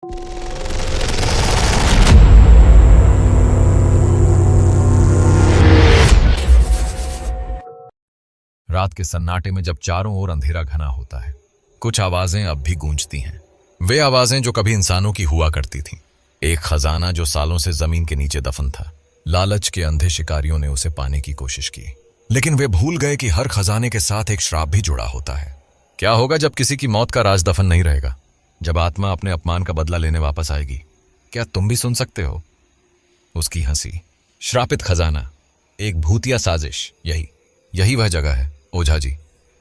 रात के सन्नाटे में जब चारों ओर अंधेरा घना होता है, कुछ आवाजें अब भी गूंजती हैं। वे आवाजें जो कभी इंसानों की हुआ करती थीं। एक खजाना जो सालों से जमीन के नीचे दफन था। लालच के अंधे शिकारियों ने उसे पाने की कोशिश की, लेकिन वे भूल गए कि हर खजाने के साथ एक श्राप भी जुड़ा होता है। क्या होगा जब किसी की मौत का राज दफन नहीं रहेगा? जब आत्मा अपने अपमान का बदला लेने वापस आएगी, क्या तुम भी सुन सकते हो उसकी हंसी? श्रापित खजाना, एक भूतिया साजिश। यही वह जगह है ओझा जी,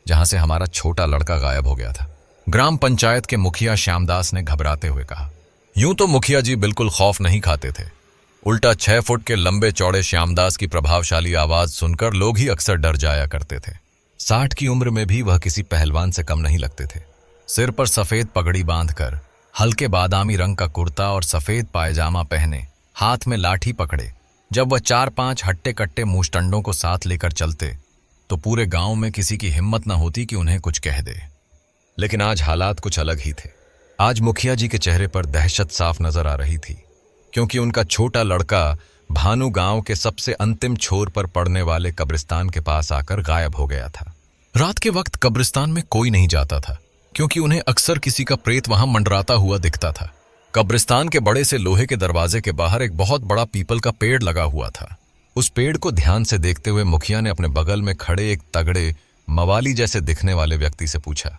जहां से हमारा छोटा लड़का गायब हो गया था। ग्राम पंचायत के मुखिया श्यामदास ने घबराते हुए कहा। यूं तो मुखिया जी बिल्कुल खौफ नहीं खाते थे, उल्टा 6 फुट के लंबे चौड़े श्यामदास की प्रभावशाली आवाज सुनकर लोग ही अक्सर डर जाया करते थे। 60 की उम्र में भी वह किसी पहलवान से कम नहीं लगते थे। सिर पर सफेद पगड़ी बांधकर, हल्के बादामी रंग का कुर्ता और सफेद पायजामा पहने, हाथ में लाठी पकड़े, जब वह 4-5 हट्टे कट्टे मूष्टंडों को साथ लेकर चलते तो पूरे गांव में किसी की हिम्मत न होती कि उन्हें कुछ कह दे। लेकिन आज हालात कुछ अलग ही थे। आज मुखिया जी के चेहरे पर दहशत साफ नजर आ रही थी, क्योंकि उनका छोटा लड़का भानु गांव के सबसे अंतिम छोर पर पड़ने वाले कब्रिस्तान के पास आकर गायब हो गया था। रात के वक्त कब्रिस्तान में कोई नहीं जाता था, क्योंकि उन्हें अक्सर किसी का प्रेत वहां मंडराता हुआ दिखता था। कब्रिस्तान के बड़े से लोहे के दरवाजे के बाहर एक बहुत बड़ा पीपल का पेड़ लगा हुआ था। उस पेड़ को ध्यान से देखते हुए मुखिया ने अपने बगल में खड़े एक तगड़े मवाली जैसे दिखने वाले व्यक्ति से पूछा,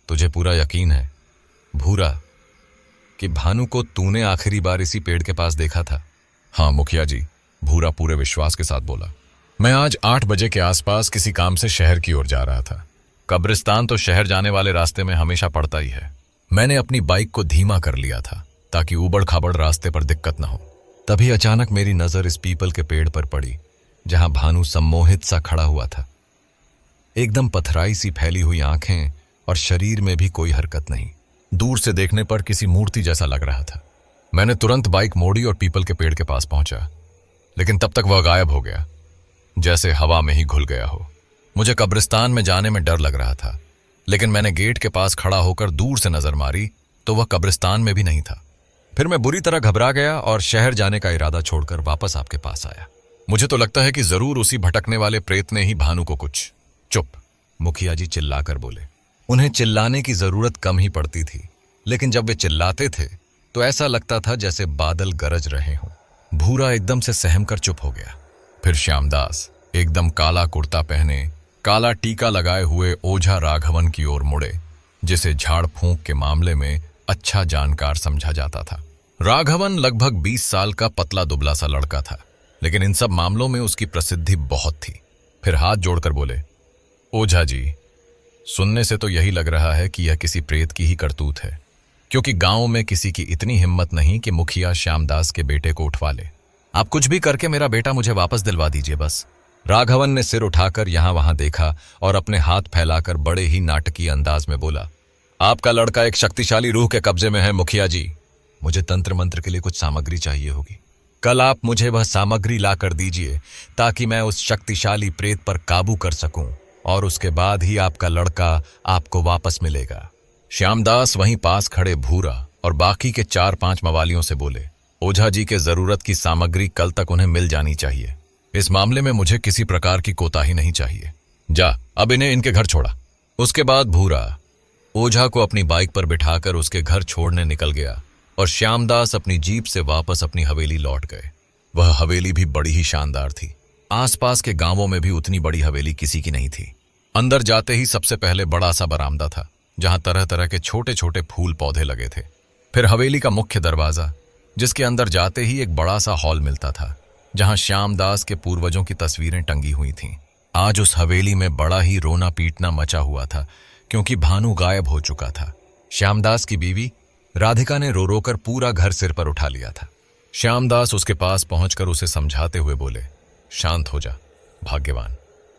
तुझे पूरा यकीन है भूरा कि भानु को तूने आखिरी बार इसी पेड़ के पास देखा था? हाँ मुखिया जी, भूरा पूरे विश्वास के साथ बोला। मैं आज 8 बजे के आसपास किसी काम से शहर की ओर जा रहा था। कब्रिस्तान तो शहर जाने वाले रास्ते में हमेशा पड़ता ही है। मैंने अपनी बाइक को धीमा कर लिया था ताकि ऊबड़ खाबड़ रास्ते पर दिक्कत न हो। तभी अचानक मेरी नजर इस पीपल के पेड़ पर पड़ी, जहां भानु सम्मोहित सा खड़ा हुआ था। एकदम पथराई सी फैली हुई आंखें और शरीर में भी कोई हरकत नहीं। दूर से देखने पर किसी मूर्ति जैसा लग रहा था। मैंने तुरंत बाइक मोड़ी और पीपल के पेड़ के पास पहुंचा, लेकिन तब तक वह गायब हो गया, जैसे हवा में ही घुल गया हो। मुझे कब्रिस्तान में जाने में डर लग रहा था, लेकिन मैंने गेट के पास खड़ा होकर दूर से नजर मारी तो वह कब्रिस्तान में भी नहीं था। फिर मैं बुरी तरह घबरा गया और शहर जाने का इरादा छोड़कर वापस आपके पास आया। मुझे तो लगता है कि जरूर उसी भटकने वाले प्रेत ने ही भानु को कुछ। चुप, मुखिया जी चिल्लाकर बोले। उन्हें चिल्लाने की जरूरत कम ही पड़ती थी, लेकिन जब वे चिल्लाते थे तो ऐसा लगता था जैसे बादल गरज रहे हों। भूरा एकदम से सहम कर चुप हो गया। फिर श्यामदास एकदम काला कुर्ता पहने, काला टीका लगाए हुए ओझा राघवन की ओर मुड़े, जिसे झाड़ फूंक के मामले में अच्छा जानकार समझा जाता था। राघवन लगभग 20 साल का पतला दुबला सा लड़का था, लेकिन इन सब मामलों में उसकी प्रसिद्धि बहुत थी। फिर हाथ जोड़कर बोले, ओझा जी, सुनने से तो यही लग रहा है कि यह किसी प्रेत की ही करतूत है, क्योंकि गांव में किसी की इतनी हिम्मत नहीं कि मुखिया श्यामदास के बेटे को उठवा ले। आप कुछ भी करके मेरा बेटा मुझे वापस दिलवा दीजिए बस। राघवन ने सिर उठाकर यहां वहां देखा और अपने हाथ फैलाकर बड़े ही नाटकीय अंदाज में बोला, आपका लड़का एक शक्तिशाली रूह के कब्जे में है मुखिया जी। मुझे तंत्र मंत्र के लिए कुछ सामग्री चाहिए होगी। कल आप मुझे वह सामग्री ला कर दीजिए ताकि मैं उस शक्तिशाली प्रेत पर काबू कर सकूं, और उसके बाद ही आपका लड़का आपको वापस मिलेगा। श्यामदास वहीं पास खड़े भूरा और बाकी के 4-5 मवालियों से बोले, ओझा जी के जरूरत की सामग्री कल तक उन्हें मिल जानी चाहिए। इस मामले में मुझे किसी प्रकार की कोताही नहीं चाहिए। जा, अब इन्हें इनके घर छोड़ा। उसके बाद भूरा ओझा को अपनी बाइक पर बिठाकर उसके घर छोड़ने निकल गया और श्यामदास अपनी जीप से वापस अपनी हवेली लौट गए। वह हवेली भी बड़ी ही शानदार थी। आसपास के गांवों में भी उतनी बड़ी हवेली किसी की नहीं थी। अंदर जाते ही सबसे पहले बड़ा सा बरामदा था, जहां तरह तरह के छोटे छोटे फूल पौधे लगे थे। फिर हवेली का मुख्य दरवाजा, जिसके अंदर जाते ही एक बड़ा सा हॉल मिलता था, जहां श्यामदास के पूर्वजों की तस्वीरें टंगी हुई थीं। आज उस हवेली में बड़ा ही रोना पीटना मचा हुआ था, क्योंकि भानु गायब हो चुका था। श्यामदास की बीवी राधिका ने रो रो कर पूरा घर सिर पर उठा लिया था। श्यामदास उसके पास पहुंचकर उसे समझाते हुए बोले, शांत हो जा भाग्यवान,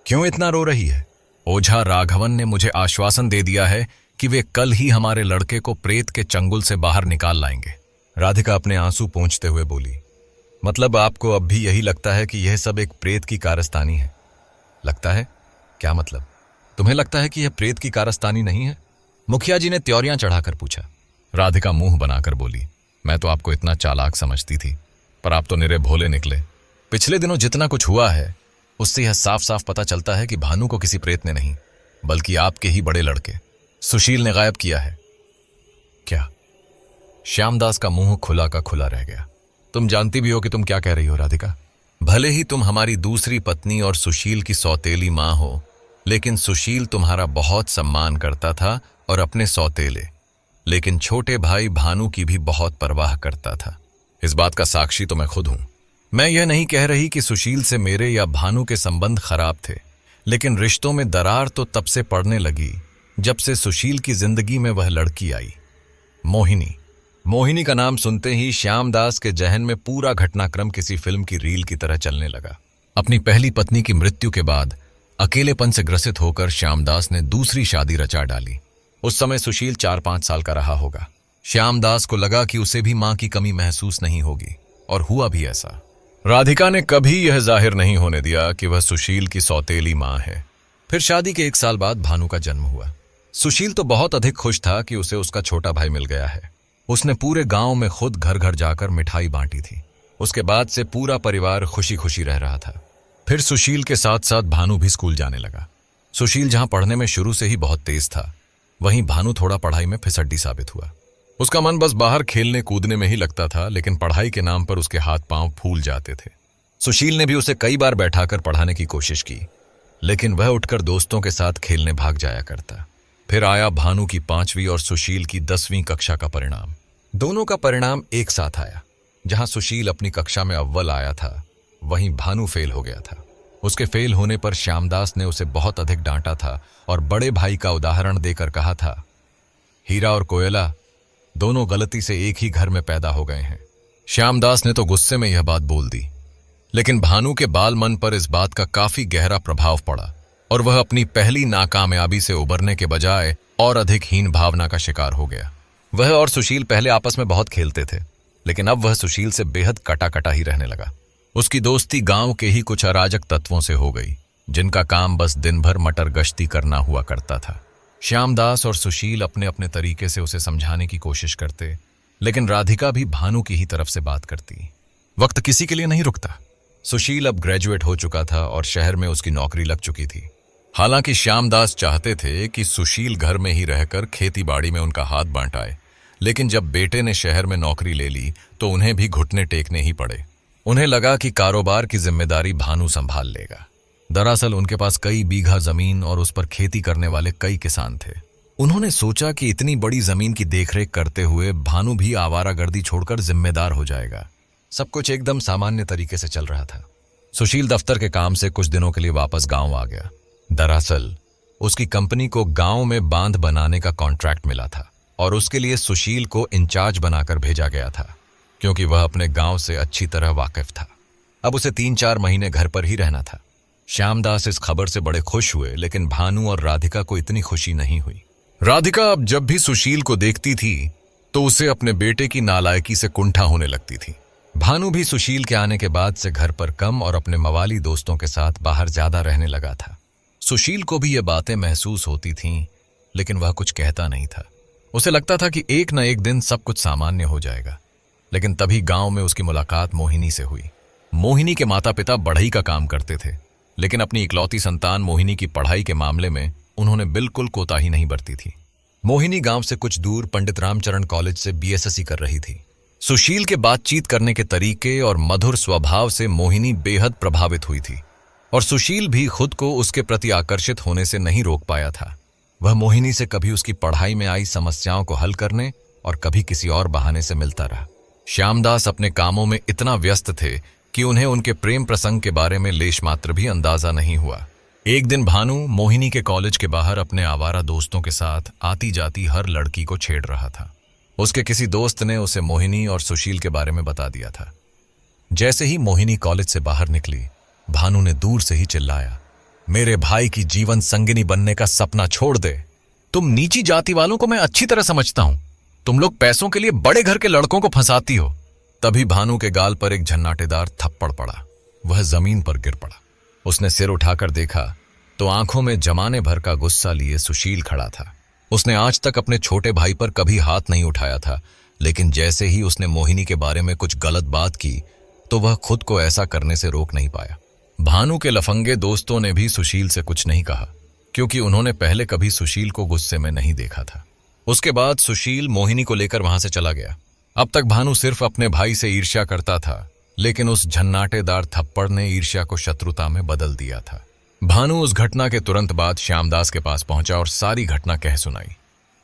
क्यों इतना रो रही है? ओझा राघवन ने मुझे आश्वासन दे दिया है कि वे कल ही हमारे लड़के को प्रेत के चंगुल से बाहर निकाल लाएंगे। राधिका अपने आंसू पोंछते हुए बोली, मतलब आपको अब भी यही लगता है कि यह सब एक प्रेत की कारस्तानी है? लगता है? क्या मतलब? तुम्हें लगता है कि यह प्रेत की कारस्तानी नहीं है? मुखिया जी ने त्योरियां चढ़ाकर पूछा। राधिका मुंह बनाकर बोली, मैं तो आपको इतना चालाक समझती थी, पर आप तो निरे भोले निकले। पिछले दिनों जितना कुछ हुआ है उससे यह साफ साफ पता चलता है कि भानु को किसी प्रेत ने नहीं बल्कि आपके ही बड़े लड़के सुशील ने गायब किया है। क्या? श्यामदास का मुंह खुला का खुला रह गया। तुम जानती भी हो कि तुम क्या कह रही हो राधिका। भले ही तुम हमारी दूसरी पत्नी और सुशील की सौतेली मां हो, लेकिन सुशील तुम्हारा बहुत सम्मान करता था और अपने सौतेले लेकिन छोटे भाई भानु की भी बहुत परवाह करता था। इस बात का साक्षी तो मैं खुद हूं। मैं यह नहीं कह रही कि सुशील से मेरे या भानु के संबंध खराब थे, लेकिन रिश्तों में दरार तो तब से पड़ने लगी जब से सुशील की जिंदगी में वह लड़की आई, मोहिनी। मोहिनी का नाम सुनते ही श्यामदास के जहन में पूरा घटनाक्रम किसी फिल्म की रील की तरह चलने लगा। अपनी पहली पत्नी की मृत्यु के बाद अकेलेपन से ग्रसित होकर श्यामदास ने दूसरी शादी रचा डाली। उस समय सुशील 4-5 साल का रहा होगा। श्यामदास को लगा कि उसे भी मां की कमी महसूस नहीं होगी, और हुआ भी ऐसा। राधिका ने कभी यह जाहिर नहीं होने दिया कि वह सुशील की सौतेली मां है। फिर शादी के 1 साल बाद भानु का जन्म हुआ। सुशील तो बहुत अधिक खुश था कि उसे उसका छोटा भाई मिल गया है। उसने पूरे गांव में खुद घर घर जाकर मिठाई बांटी थी। उसके बाद से पूरा परिवार खुशी खुशी रह रहा था। फिर सुशील के साथ साथ भानु भी स्कूल जाने लगा। सुशील जहां पढ़ने में शुरू से ही बहुत तेज था, वहीं भानु थोड़ा पढ़ाई में फिसड्डी साबित हुआ। उसका मन बस बाहर खेलने कूदने में ही लगता था, लेकिन पढ़ाई के नाम पर उसके हाथ पांव फूल जाते थे। सुशील ने भी उसे कई बार बैठाकर पढ़ाने की कोशिश की, लेकिन वह उठकर दोस्तों के साथ खेलने भाग जाया करता। फिर आया भानु की 5वीं और सुशील की 10वीं कक्षा का परिणाम। दोनों का परिणाम एक साथ आया। जहां सुशील अपनी कक्षा में अव्वल आया था, वहीं भानु फेल हो गया था। उसके फेल होने पर श्यामदास ने उसे बहुत अधिक डांटा था और बड़े भाई का उदाहरण देकर कहा था, हीरा और कोयला दोनों गलती से एक ही घर में पैदा हो गए हैं। श्यामदास ने तो गुस्से में यह बात बोल दी, लेकिन भानु के बाल मन पर इस बात का काफी गहरा प्रभाव पड़ा और वह अपनी पहली नाकामयाबी से उबरने के बजाय और अधिक हीन भावना का शिकार हो गया। वह और सुशील पहले आपस में बहुत खेलते थे, लेकिन अब वह सुशील से बेहद कटा कटा ही रहने लगा। उसकी दोस्ती गांव के ही कुछ अराजक तत्वों से हो गई, जिनका काम बस दिन भर मटर गश्ती करना हुआ करता था। श्यामदास और सुशील अपने अपने तरीके से उसे समझाने की कोशिश करते, लेकिन राधिका भी भानु की ही तरफ से बात करती। वक्त किसी के लिए नहीं रुकता। सुशील अब ग्रेजुएट हो चुका था और शहर में उसकी नौकरी लग चुकी थी। हालांकि श्यामदास चाहते थे कि सुशील घर में ही रहकर खेती बाड़ी में उनका हाथ बांटाए, लेकिन जब बेटे ने शहर में नौकरी ले ली तो उन्हें भी घुटने टेकने ही पड़े। उन्हें लगा कि कारोबार की जिम्मेदारी भानु संभाल लेगा। दरअसल उनके पास कई बीघा जमीन और उस पर खेती करने वाले कई किसान थे। उन्होंने सोचा कि इतनी बड़ी जमीन की देखरेख करते हुए भानु भी आवारागर्दी छोड़कर जिम्मेदार हो जाएगा। सब कुछ एकदम सामान्य तरीके से चल रहा था। सुशील दफ्तर के काम से कुछ दिनों के लिए वापस गांव आ गया। दरअसल उसकी कंपनी को गांव में बांध बनाने का कॉन्ट्रैक्ट मिला था और उसके लिए सुशील को इंचार्ज बनाकर भेजा गया था, क्योंकि वह अपने गांव से अच्छी तरह वाकिफ था। अब उसे 3-4 महीने घर पर ही रहना था। श्यामदास इस खबर से बड़े खुश हुए, लेकिन भानु और राधिका को इतनी खुशी नहीं हुई। राधिका अब जब भी सुशील को देखती थी तो उसे अपने बेटे की नालायकी से कुंठा होने लगती थी। भानु भी सुशील के आने के बाद से घर पर कम और अपने मवाली दोस्तों के साथ बाहर ज्यादा रहने लगा था। सुशील को भी ये बातें महसूस होती थीं, लेकिन वह कुछ कहता नहीं था। उसे लगता था कि एक न एक दिन सब कुछ सामान्य हो जाएगा। लेकिन तभी गांव में उसकी मुलाकात मोहिनी से हुई। मोहिनी के माता पिता बढ़ई का काम करते थे, लेकिन अपनी इकलौती संतान मोहिनी की पढ़ाई के मामले में उन्होंने बिल्कुल कोताही नहीं बरती थी। मोहिनी गांव से कुछ दूर पंडित रामचरण कॉलेज से बीएसएससी कर रही थी। सुशील के बातचीत करने के तरीके और मधुर स्वभाव से मोहिनी बेहद प्रभावित हुई थी, और सुशील भी खुद को उसके प्रति आकर्षित होने से नहीं रोक पाया था। वह मोहिनी से कभी उसकी पढ़ाई में आई समस्याओं को हल करने और कभी किसी और बहाने से मिलता रहा। श्यामदास अपने कामों में इतना व्यस्त थे कि उन्हें उनके प्रेम प्रसंग के बारे में लेश मात्र भी अंदाजा नहीं हुआ। एक दिन भानु मोहिनी के कॉलेज के बाहर अपने आवारा दोस्तों के साथ आती जाती हर लड़की को छेड़ रहा था। उसके किसी दोस्त ने उसे मोहिनी और सुशील के बारे में बता दिया था। जैसे ही मोहिनी कॉलेज से बाहर निकली, भानु ने दूर से ही चिल्लाया, मेरे भाई की जीवन संगिनी बनने का सपना छोड़ दे। तुम नीची जाति वालों को मैं अच्छी तरह समझता हूं। तुम लोग पैसों के लिए बड़े घर के लड़कों को फंसाती हो। तभी भानु के गाल पर एक झन्नाटेदार थप्पड़ पड़ा। वह जमीन पर गिर पड़ा। उसने सिर उठाकर देखा तो आंखों में जमाने भर का गुस्सा लिए सुशील खड़ा था। उसने आज तक अपने छोटे भाई पर कभी हाथ नहीं उठाया था, लेकिन जैसे ही उसने मोहिनी के बारे में कुछ गलत बात की तो वह खुद को ऐसा करने से रोक नहीं पाया। भानु के लफंगे दोस्तों ने भी सुशील से कुछ नहीं कहा, क्योंकि उन्होंने पहले कभी सुशील को गुस्से में नहीं देखा था। उसके बाद सुशील मोहिनी को लेकर वहां से चला गया। अब तक भानु सिर्फ अपने भाई से ईर्ष्या करता था, लेकिन उस झन्नाटेदार थप्पड़ ने ईर्ष्या को शत्रुता में बदल दिया था। भानु उस घटना के तुरंत बाद श्यामदास के पास पहुंचा और सारी घटना कह सुनाई।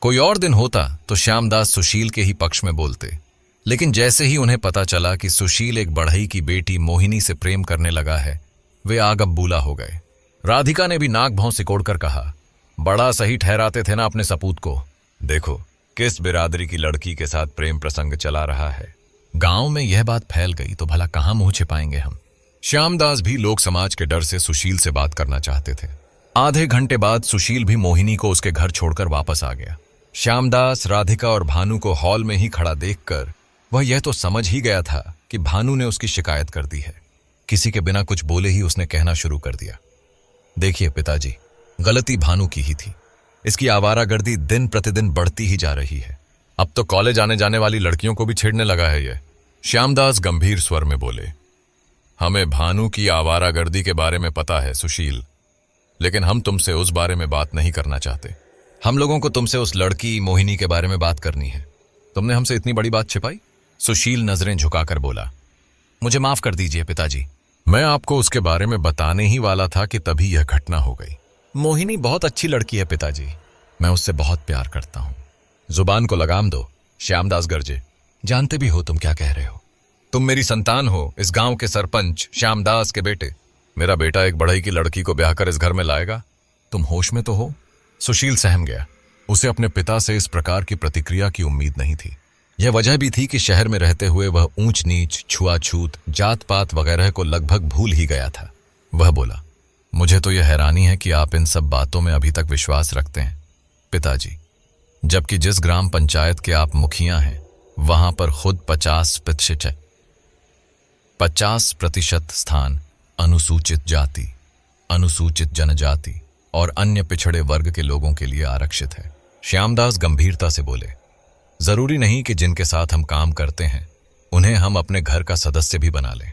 कोई और दिन होता तो श्यामदास सुशील के ही पक्ष में बोलते, लेकिन जैसे ही उन्हें पता चला कि सुशील एक बढ़ई की बेटी मोहिनी से प्रेम करने लगा है, वे आग बूला हो गए। राधिका ने भी नाक भौं सिकोड़कर कहा, बड़ा सही ठहराते थे ना अपने सपूत को। देखो किस बिरादरी की लड़की के साथ प्रेम प्रसंग चला रहा है। गांव में यह बात फैल गई तो भला कहां मुंह छिपाएंगे हम। श्यामदास भी लोक समाज के डर से सुशील से बात करना चाहते थे। आधे घंटे बाद सुशील भी मोहिनी को उसके घर छोड़कर वापस आ गया। श्यामदास, राधिका और भानु को हॉल में ही खड़ा देखकर वह यह तो समझ ही गया था कि भानु ने उसकी शिकायत कर दी है। किसी के बिना कुछ बोले ही उसने कहना शुरू कर दिया, देखिए पिताजी, गलती भानु की ही थी। इसकी आवारागर्दी दिन प्रतिदिन बढ़ती ही जा रही है। अब तो कॉलेज आने जाने वाली लड़कियों को भी छेड़ने लगा है ये। श्यामदास गंभीर स्वर में बोले, हमें भानु की आवारागर्दी के बारे में पता है सुशील, लेकिन हम तुमसे उस बारे में बात नहीं करना चाहते। हम लोगों को तुमसे उस लड़की मोहिनी के बारे में बात करनी है। तुमने हमसे इतनी बड़ी बात छिपाई? सुशील नजरें झुकाकर बोला, मुझे माफ कर दीजिए पिताजी, मैं आपको उसके बारे में बताने ही वाला था कि तभी यह घटना हो गई। मोहिनी बहुत अच्छी लड़की है पिताजी, मैं उससे बहुत प्यार करता हूं। जुबान को लगाम दो, श्यामदास गरजे। जानते भी हो तुम क्या कह रहे हो। तुम मेरी संतान हो, इस गांव के सरपंच श्यामदास के बेटे। मेरा बेटा एक बढ़ई की लड़की को ब्याह कर इस घर में लाएगा? तुम होश में तो हो? सुशील सहम गया। उसे अपने पिता से इस प्रकार की प्रतिक्रिया की उम्मीद नहीं थी। यह वजह भी थी कि शहर में रहते हुए वह ऊंच नीच, छुआछूत, जात पात वगैरह को लगभग भूल ही गया था। वह बोला, मुझे तो यह हैरानी है कि आप इन सब बातों में अभी तक विश्वास रखते हैं पिताजी, जबकि जिस ग्राम पंचायत के आप मुखिया हैं वहां पर खुद 50% स्थान अनुसूचित जाति, अनुसूचित जनजाति और अन्य पिछड़े वर्ग के लोगों के लिए आरक्षित है। श्यामदास गंभीरता से बोले, जरूरी नहीं कि जिनके साथ हम काम करते हैं उन्हें हम अपने घर का सदस्य भी बना लें।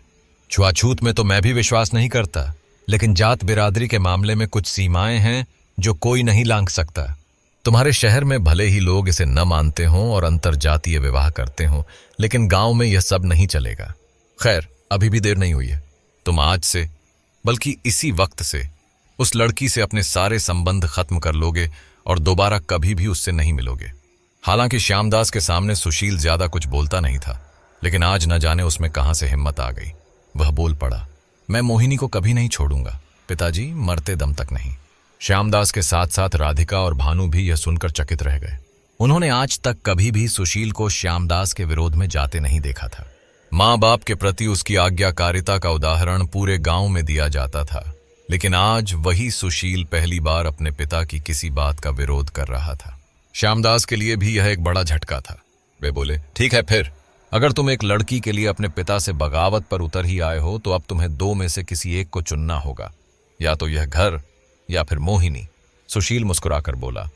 छुआछूत में तो मैं भी विश्वास नहीं करता, लेकिन जात बिरादरी के मामले में कुछ सीमाएं हैं जो कोई नहीं लांघ सकता। तुम्हारे शहर में भले ही लोग इसे न मानते हों और अंतर जातीय विवाह करते हों, लेकिन गांव में यह सब नहीं चलेगा। खैर, अभी भी देर नहीं हुई है। तुम आज से, बल्कि इसी वक्त से उस लड़की से अपने सारे संबंध खत्म कर लोगे और दोबारा कभी भी उससे नहीं मिलोगे। हालांकि श्यामदास के सामने सुशील ज्यादा कुछ बोलता नहीं था, लेकिन आज न जाने उसमें कहां से हिम्मत आ गई। वह बोल पड़ा, मैं मोहिनी को कभी नहीं छोड़ूंगा पिताजी, मरते दम तक नहीं। श्यामदास के साथ साथ राधिका और भानु भी यह सुनकर चकित रह गए। उन्होंने आज तक कभी भी सुशील को श्यामदास के विरोध में जाते नहीं देखा था। माँ बाप के प्रति उसकी आज्ञाकारिता का उदाहरण पूरे गांव में दिया जाता था, लेकिन आज वही सुशील पहली बार अपने पिता की किसी बात का विरोध कर रहा था। श्यामदास के लिए भी यह एक बड़ा झटका था। वे बोले, ठीक है फिर, अगर तुम एक लड़की के लिए अपने पिता से बगावत पर उतर ही आए हो तो अब तुम्हें दो में से किसी एक को चुनना होगा, या तो यह घर या फिर मोहिनी। सुशील मुस्कुराकर बोला,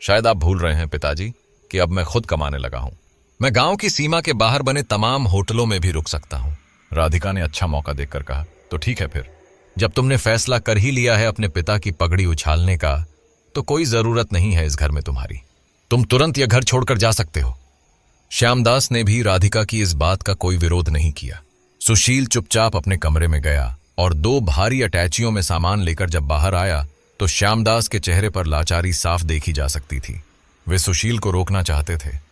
शायद आप भूल रहे हैं पिताजी कि अब मैं खुद कमाने लगा हूं। मैं गांव की सीमा के बाहर बने तमाम होटलों में भी रुक सकता हूं। राधिका ने अच्छा मौका देखकर कहा, तो ठीक है फिर, जब तुमने फैसला कर ही लिया है अपने पिता की पगड़ी उछालने का, तो कोई जरूरत नहीं है इस घर में तुम्हारी। तुम तुरंत यह घर छोड़कर जा सकते हो। श्यामदास ने भी राधिका की इस बात का कोई विरोध नहीं किया। सुशील चुपचाप अपने कमरे में गया और दो भारी अटैचियों में सामान लेकर जब बाहर आया तो श्यामदास के चेहरे पर लाचारी साफ देखी जा सकती थी। वे सुशील को रोकना चाहते थे,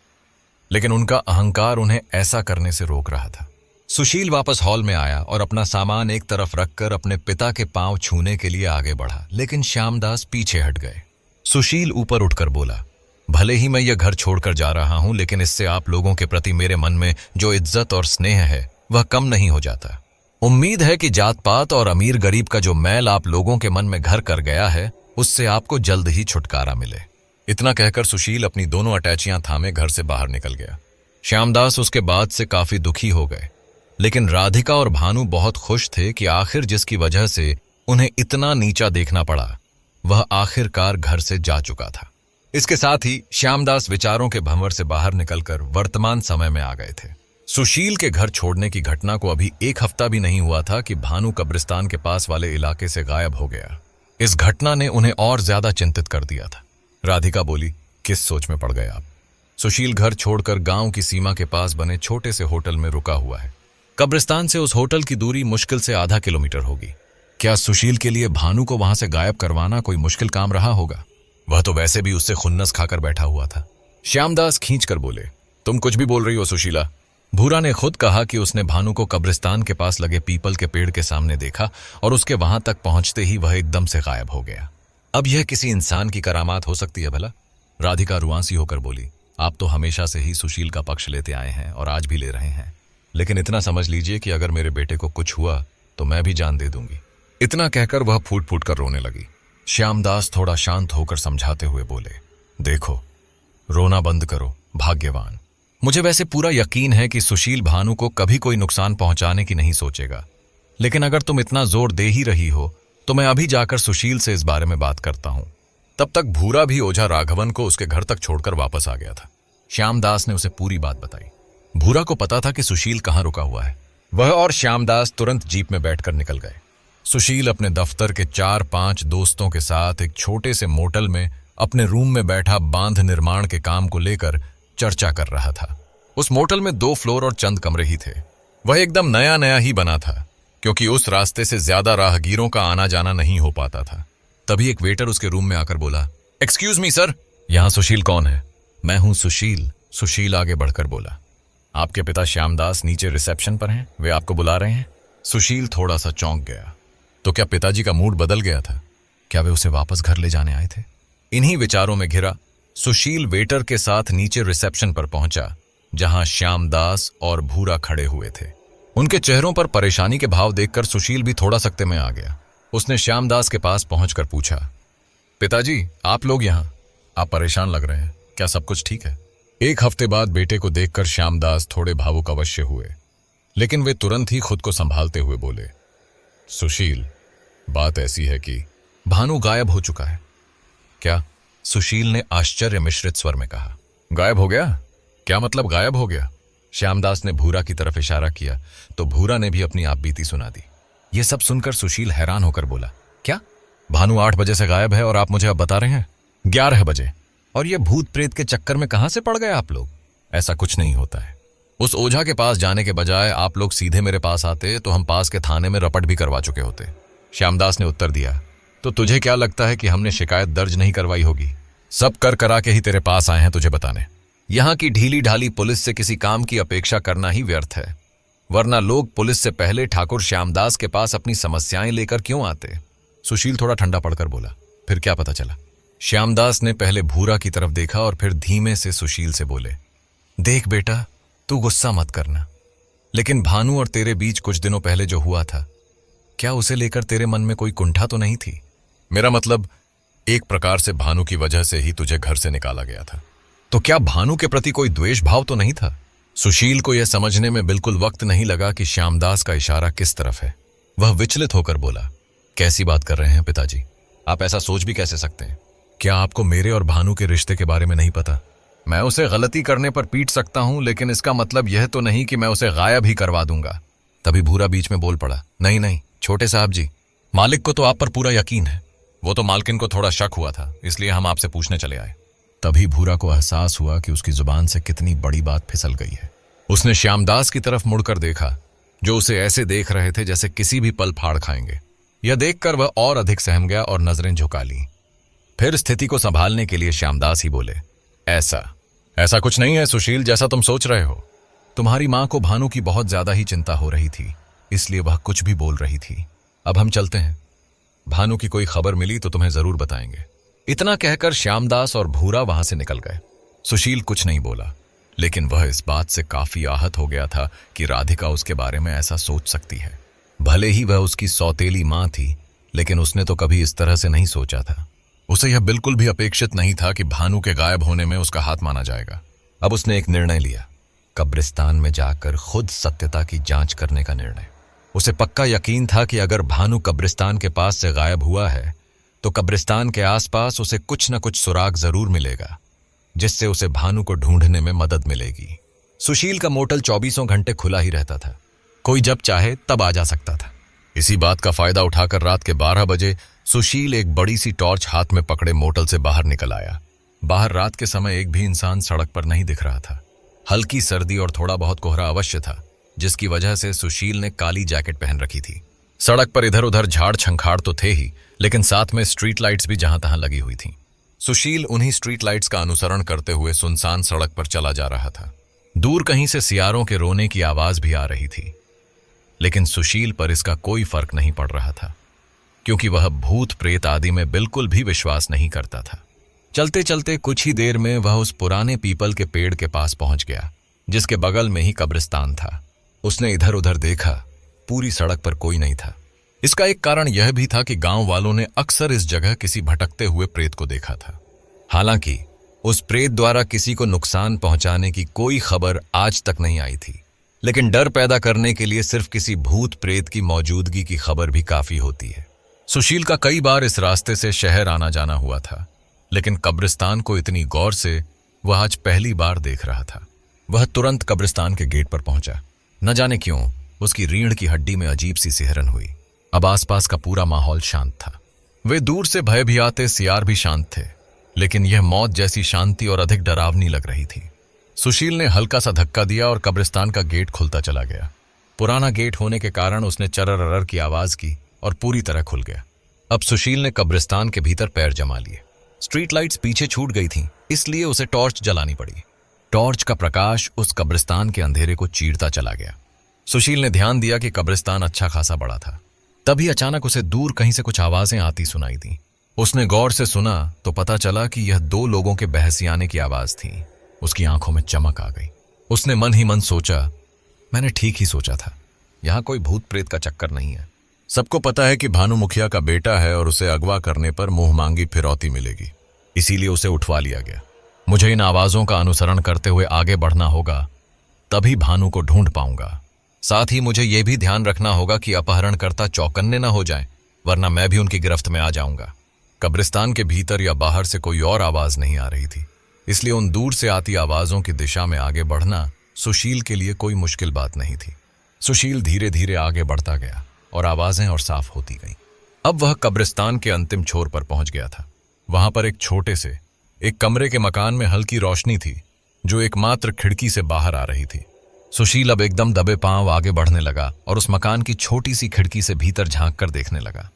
लेकिन उनका अहंकार उन्हें ऐसा करने से रोक रहा था। सुशील वापस हॉल में आया और अपना सामान एक तरफ रखकर अपने पिता के पांव छूने के लिए आगे बढ़ा, लेकिन श्यामदास पीछे हट गए। सुशील ऊपर उठकर बोला, भले ही मैं यह घर छोड़कर जा रहा हूं, लेकिन इससे आप लोगों के प्रति मेरे मन में जो इज्जत और स्नेह है वह कम नहीं हो जाता। उम्मीद है कि जात पात और अमीर गरीब का जो मैल आप लोगों के मन में घर कर गया है उससे आपको जल्द ही छुटकारा मिले। इतना कहकर सुशील अपनी दोनों अटैचियां थामे घर से बाहर निकल गया। श्यामदास उसके बाद से काफी दुखी हो गए, लेकिन राधिका और भानु बहुत खुश थे कि आखिर जिसकी वजह से उन्हें इतना नीचा देखना पड़ा वह आखिरकार घर से जा चुका था। इसके साथ ही श्यामदास विचारों के भंवर से बाहर निकलकर वर्तमान समय में आ गए थे। सुशील के घर छोड़ने की घटना को अभी एक हफ्ता भी नहीं हुआ था कि भानु कब्रिस्तान के पास वाले इलाके से गायब हो गया। इस घटना ने उन्हें और ज्यादा चिंतित कर दिया था। राधिका बोली, किस सोच में पड़ गए आप? सुशील घर छोड़कर गांव की सीमा के पास बने छोटे से होटल में रुका हुआ है। कब्रिस्तान से उस होटल की दूरी मुश्किल से आधा किलोमीटर होगी। क्या सुशील के लिए भानु को वहां से गायब करवाना कोई मुश्किल काम रहा होगा? वह तो वैसे भी उससे खुन्नस खाकर बैठा हुआ था। श्यामदास खींचकर बोले, तुम कुछ भी बोल रही हो सुशीला? भूरा ने खुद कहा कि उसने भानु को कब्रिस्तान के पास लगे पीपल के पेड़ के सामने देखा और उसके वहां तक पहुंचते ही वह एकदम से गायब हो गया। अब यह किसी इंसान की करामात हो सकती है भला? राधिका रुआंसी होकर बोली, आप तो हमेशा से ही सुशील का पक्ष लेते आए हैं और आज भी ले रहे हैं, लेकिन इतना समझ लीजिए कि अगर मेरे बेटे को कुछ हुआ तो मैं भी जान दे दूंगी। इतना कहकर वह फूट फूट कर रोने लगी। श्यामदास थोड़ा शांत होकर समझाते हुए बोले, देखो, रोना बंद करो भाग्यवान। मुझे वैसे पूरा यकीन है कि सुशील भानु को कभी कोई नुकसान पहुंचाने की नहीं सोचेगा, लेकिन अगर तुम इतना जोर दे ही रही हो तो मैं अभी जाकर सुशील से इस बारे में बात करता हूं। तब तक भूरा भी ओझा राघवन को उसके घर तक छोड़कर वापस आ गया था। श्यामदास ने उसे पूरी बात बताई। भूरा को पता था कि सुशील कहां रुका हुआ है। वह और श्यामदास तुरंत जीप में बैठकर निकल गए। सुशील अपने दफ्तर के 4-5 दोस्तों के साथ एक छोटे से मोटल में अपने रूम में बैठा बांध निर्माण के काम को लेकर चर्चा कर रहा था। उस मोटल में 2 फ्लोर और चंद कमरे ही थे। वह एकदम नया नया ही बना था, क्योंकि उस रास्ते से ज्यादा राहगीरों का आना जाना नहीं हो पाता था। तभी एक वेटर उसके रूम में आकर बोला, एक्सक्यूज मी सर, यहां सुशील कौन है? मैं हूं सुशील। सुशील आगे बढ़कर बोला, आपके पिता श्यामदास नीचे रिसेप्शन पर हैं, वे आपको बुला रहे हैं। सुशील थोड़ा सा चौंक गया। तो क्या पिताजी का मूड बदल गया था? क्या वे उसे वापस घर ले जाने आए थे? इन्हीं विचारों में घिरा सुशील वेटर के साथ नीचे रिसेप्शन पर पहुंचा, जहां श्यामदास और भूरा खड़े हुए थे। उनके चेहरों पर परेशानी के भाव देखकर सुशील भी थोड़ा सकते में आ गया। उसने श्यामदास के पास पहुंचकर पूछा, पिताजी, आप लोग यहां? आप परेशान लग रहे हैं, क्या सब कुछ ठीक है? 1 हफ्ते बाद बेटे को देखकर श्यामदास थोड़े भावुक अवश्य हुए, लेकिन वे तुरंत ही खुद को संभालते हुए बोले, सुशील, बात ऐसी है कि भानु गायब हो चुका है। क्या? सुशील ने आश्चर्य मिश्रित स्वर में कहा। गायब हो गया? क्या मतलब गायब हो गया? श्यामदास ने भूरा की तरफ इशारा किया तो भूरा ने भी अपनी आपबीती सुना दी। यह सब सुनकर सुशील हैरान होकर बोला, क्या? भानु 8 बजे से गायब है और आप मुझे अब बता रहे हैं 11 बजे? और यह भूत प्रेत के चक्कर में कहां से पड़ गए आप लोग? ऐसा कुछ नहीं होता है। उस ओझा के पास जाने के बजाय आप लोग सीधे मेरे पास आते तो हम पास के थाने में रपट भी करवा चुके होते। श्यामदास ने उत्तर दिया, तो तुझे क्या लगता है कि हमने शिकायत दर्ज नहीं करवाई होगी? सब कर करा के ही तेरे पास आए हैं तुझे बताने। यहां की ढीली ढाली पुलिस से किसी काम की अपेक्षा करना ही व्यर्थ है, वरना लोग पुलिस से पहले ठाकुर श्यामदास के पास अपनी समस्याएं लेकर क्यों आते? सुशील थोड़ा ठंडा पड़कर बोला, फिर क्या पता चला? श्यामदास ने पहले भूरा की तरफ देखा और फिर धीमे से सुशील से बोले, देख बेटा, तू गुस्सा मत करना, लेकिन भानु और तेरे बीच कुछ दिनों पहले जो हुआ था, क्या उसे लेकर तेरे मन में कोई कुंठा तो नहीं थी? मेरा मतलब, एक प्रकार से भानु की वजह से ही तुझे घर से निकाला गया था, तो क्या भानु के प्रति कोई द्वेष भाव तो नहीं था? सुशील को यह समझने में बिल्कुल वक्त नहीं लगा कि श्यामदास का इशारा किस तरफ है। वह विचलित होकर बोला, कैसी बात कर रहे हैं पिताजी? आप ऐसा सोच भी कैसे सकते हैं? क्या आपको मेरे और भानु के रिश्ते के बारे में नहीं पता? मैं उसे गलती करने पर पीट सकता हूं, लेकिन इसका मतलब यह तो नहीं कि मैं उसे गायब ही करवा दूंगा। तभी भूरा बीच में बोल पड़ा, नहीं नहीं छोटे साहब जी, मालिक को तो आप पर पूरा यकीन है, वो तो मालकिन को थोड़ा शक हुआ था, इसलिए हम आपसे पूछने चले आए। तभी भूरा को एहसास हुआ कि उसकी जुबान से कितनी बड़ी बात फिसल गई है। उसने श्यामदास की तरफ मुड़कर देखा, जो उसे ऐसे देख रहे थे जैसे किसी भी पल फाड़ खाएंगे। यह देखकर वह और अधिक सहम गया और नजरें झुका ली। फिर स्थिति को संभालने के लिए श्यामदास ही बोले, ऐसा कुछ नहीं है सुशील, जैसा तुम सोच रहे हो। तुम्हारी मां को भानु की बहुत ज्यादा ही चिंता हो रही थी, इसलिए वह कुछ भी बोल रही थी। अब हम चलते हैं, भानु की कोई खबर मिली तो तुम्हें जरूर बताएंगे। इतना कहकर श्यामदास और भूरा वहां से निकल गए। सुशील कुछ नहीं बोला, लेकिन वह इस बात से काफी आहत हो गया था कि राधिका उसके बारे में ऐसा सोच सकती है। भले ही वह उसकी सौतेली मां थी, लेकिन उसने तो कभी इस तरह से नहीं सोचा था। उसे यह बिल्कुल भी अपेक्षित नहीं था कि भानु के गायब होने में उसका हाथ माना जाएगा। अब उसने एक निर्णय लिया, कब्रिस्तान में जाकर खुद सत्यता की जांच करने का निर्णय। उसे पक्का यकीन था कि अगर भानु कब्रिस्तान के पास से गायब हुआ है तो कब्रिस्तान के आसपास उसे कुछ न कुछ सुराग जरूर मिलेगा, जिससे उसे भानु को ढूंढने में मदद मिलेगी। सुशील का मोटल 24 घंटे खुला ही रहता था, कोई जब चाहे तब आ जा सकता था। इसी बात का फायदा उठाकर रात के 12 बजे सुशील एक बड़ी सी टॉर्च हाथ में पकड़े मोटल से बाहर निकल आया। बाहर रात के समय एक भी इंसान सड़क पर नहीं दिख रहा था। हल्की सर्दी और थोड़ा बहुत कोहरा अवश्य था, जिसकी वजह से सुशील ने काली जैकेट पहन रखी थी। सड़क पर इधर उधर झाड़ छंखाड़ तो थे ही, लेकिन साथ में स्ट्रीट लाइट्स भी जहां तहां लगी हुई थीं। सुशील उन्हीं स्ट्रीट लाइट्स का अनुसरण करते हुए सुनसान सड़क पर चला जा रहा था। दूर कहीं से सियारों के रोने की आवाज भी आ रही थी, लेकिन सुशील पर इसका कोई फर्क नहीं पड़ रहा था, क्योंकि वह भूत प्रेत आदि में बिल्कुल भी विश्वास नहीं करता था। चलते चलते कुछ ही देर में वह उस पुराने पीपल के पेड़ के पास पहुंच गया, जिसके बगल में ही कब्रिस्तान था। उसने इधर उधर देखा, पूरी सड़क पर कोई नहीं था। इसका एक कारण यह भी था कि गांव वालों ने अक्सर इस जगह किसी भटकते हुए प्रेत को देखा था। हालांकि उस प्रेत द्वारा किसी को नुकसान पहुंचाने की कोई खबर आज तक नहीं आई थी, लेकिन डर पैदा करने के लिए सिर्फ किसी भूत प्रेत की मौजूदगी की खबर भी काफी होती है। सुशील का कई बार इस रास्ते से शहर आना जाना हुआ था, लेकिन कब्रिस्तान को इतनी गौर से वह आज पहली बार देख रहा था। वह तुरंत कब्रिस्तान के गेट पर पहुंचा। न जाने क्यों उसकी रीढ़ की हड्डी में अजीब सी सिहरन हुई। अब आसपास का पूरा माहौल शांत था। वे दूर से भय भी आते सियार भी शांत थे, लेकिन यह मौत जैसी शांति और अधिक डरावनी लग रही थी। सुशील ने हल्का सा धक्का दिया और कब्रिस्तान का गेट खुलता चला गया। पुराना गेट होने के कारण उसने चरर की आवाज की और पूरी तरह खुल गया। अब सुशील ने कब्रिस्तान के भीतर पैर जमा लिए। स्ट्रीट लाइट्स पीछे छूट गई थीं, इसलिए उसे टॉर्च जलानी पड़ी। टॉर्च का प्रकाश उस कब्रिस्तान के अंधेरे को चीरता चला गया। सुशील ने ध्यान दिया कि कब्रिस्तान अच्छा खासा बड़ा था। तभी अचानक उसे दूर कहीं से कुछ आवाजें आती सुनाई दी। उसने गौर से सुना तो पता चला कि यह 2 लोगों के बहसियाने की आवाज थी। उसकी आंखों में चमक आ गई। उसने मन ही मन सोचा, मैंने ठीक ही सोचा था, यहां कोई भूत प्रेत का चक्कर नहीं है। सबको पता है कि भानु मुखिया का बेटा है और उसे अगवा करने पर मुंह मांगी फिरौती मिलेगी, इसीलिए उसे उठवा लिया गया। मुझे इन आवाजों का अनुसरण करते हुए आगे बढ़ना होगा, तभी भानु को ढूंढ पाऊंगा। साथ ही मुझे यह भी ध्यान रखना होगा कि अपहरणकर्ता चौकन्ने न हो जाएं, वरना मैं भी उनकी गिरफ्त में आ जाऊंगा। कब्रिस्तान के भीतर या बाहर से कोई और आवाज नहीं आ रही थी, इसलिए उन दूर से आती आवाजों की दिशा में आगे बढ़ना सुशील के लिए कोई मुश्किल बात नहीं थी। सुशील धीरे धीरे आगे बढ़ता गया और आवाजें और साफ होती गईं। अब वह कब्रिस्तान के अंतिम छोर पर पहुंच गया था। वहां पर एक छोटे से एक कमरे के मकान में हल्की रोशनी थी, जो एकमात्र खिड़की से बाहर आ रही थी। सुशील अब एकदम दबे पांव आगे बढ़ने लगा और उस मकान की छोटी सी खिड़की से भीतर झांक कर देखने लगा।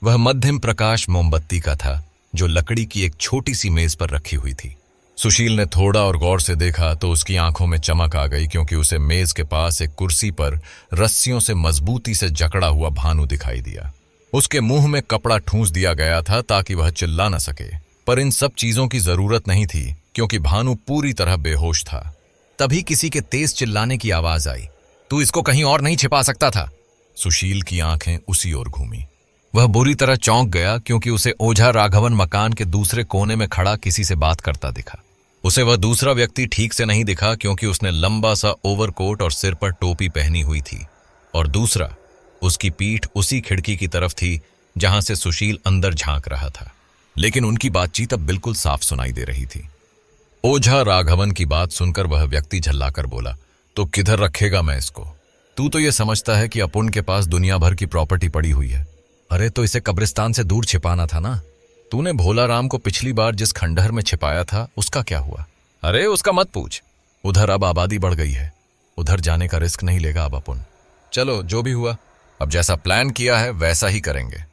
वह मध्यम प्रकाश मोमबत्ती का था, जो लकड़ी की एक छोटी सी मेज पर रखी हुई थी। सुशील ने थोड़ा और गौर से देखा तो उसकी आंखों में चमक आ गई, क्योंकि उसे मेज के पास एक कुर्सी पर रस्सियों से मजबूती से जकड़ा हुआ भानु दिखाई दिया। उसके मुंह में कपड़ा ठूंस दिया गया था ताकि वह चिल्ला न सके, पर इन सब चीजों की जरूरत नहीं थी, क्योंकि भानु पूरी तरह बेहोश था। तभी किसी के तेज चिल्लाने की आवाज आई, तू इसको कहीं और नहीं छिपा सकता था। सुशील की आंखें उसी ओर घूमी। वह बुरी तरह चौंक गया, क्योंकि उसे ओझा राघवन मकान के दूसरे कोने में खड़ा किसी से बात करता दिखा। उसे वह दूसरा व्यक्ति ठीक से नहीं दिखा, क्योंकि उसने लंबा सा ओवरकोट और सिर पर टोपी पहनी हुई थी, और दूसरा उसकी पीठ उसी खिड़की की तरफ थी जहां से सुशील अंदर झांक रहा था। लेकिन उनकी बातचीत अब बिल्कुल साफ सुनाई दे रही थी। ओझा राघवन की बात सुनकर वह व्यक्ति झल्लाकर बोला, तो किधर रखेगा मैं इसको? तू तो ये समझता है कि अपुन के पास दुनिया भर की प्रॉपर्टी पड़ी हुई है। अरे तो इसे कब्रिस्तान से दूर छिपाना था ना। तूने भोला राम को पिछली बार जिस खंडहर में छिपाया था, उसका क्या हुआ? अरे उसका मत पूछ। उधर अब आबादी बढ़ गई है, उधर जाने का रिस्क नहीं लेगा अब अपुन। चलो जो भी हुआ, अब जैसा प्लान किया है वैसा ही करेंगे।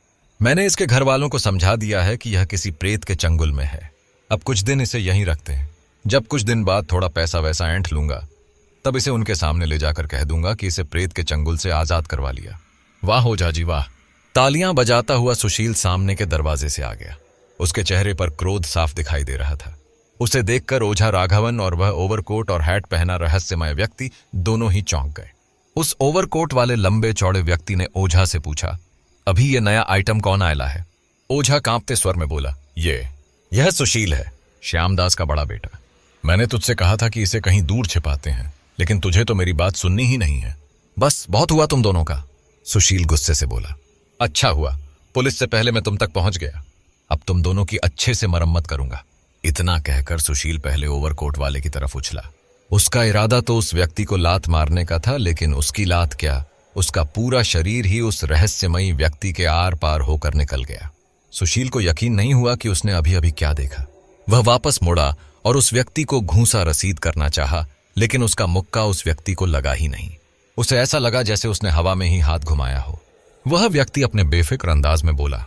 मैंने इसके घर वालों को समझा दिया है कि यह किसी प्रेत के चंगुल में है। अब कुछ दिन इसे यहीं रखते हैं। जब कुछ दिन बाद थोड़ा पैसा वैसा ऐंठ लूंगा, तब इसे उनके सामने ले जाकर कह दूंगा कि इसे प्रेत के चंगुल से आजाद करवा लिया। वाह ओझा जी वाह। तालियां बजाता हुआ सुशील सामने के दरवाजे से आ गया। उसके चेहरे पर क्रोध साफ दिखाई दे रहा था। उसे देखकर ओझा राघवन और वह ओवरकोट और हैट पहना रहस्यमय व्यक्ति दोनों ही चौंक गए। उस ओवरकोट वाले लंबे चौड़े व्यक्ति ने ओझा से पूछा, अभी ये नया आइटम कौन आया है? ओझा कांपते स्वर में बोला, यह सुशील है, श्यामदास का बड़ा बेटा। मैंने तुझसे कहा था कि इसे कहीं दूर छिपाते हैं, लेकिन तुझे तो मेरी बात सुननी ही नहीं है। बस बहुत हुआ तुम दोनों का, सुशील गुस्से से बोला। अच्छा हुआ पुलिस से पहले मैं तुम तक पहुंच गया। अब तुम दोनों की अच्छे से मरम्मत करूंगा। इतना कहकर सुशील पहले ओवरकोट वाले की तरफ उछला। उसका इरादा तो उस व्यक्ति को लात मारने का था, लेकिन उसकी लात क्या, उसका पूरा शरीर ही उस रहस्यमयी व्यक्ति के आर पार होकर निकल गया। सुशील को यकीन नहीं हुआ कि उसने अभी अभी क्या देखा। वह वापस मुड़ा और उस व्यक्ति को घूंसा रसीद करना चाहा, लेकिन उसका मुक्का उस व्यक्ति को लगा ही नहीं। उसे ऐसा लगा जैसे उसने हवा में ही हाथ घुमाया हो। वह व्यक्ति अपने बेफिक्र अंदाज में बोला,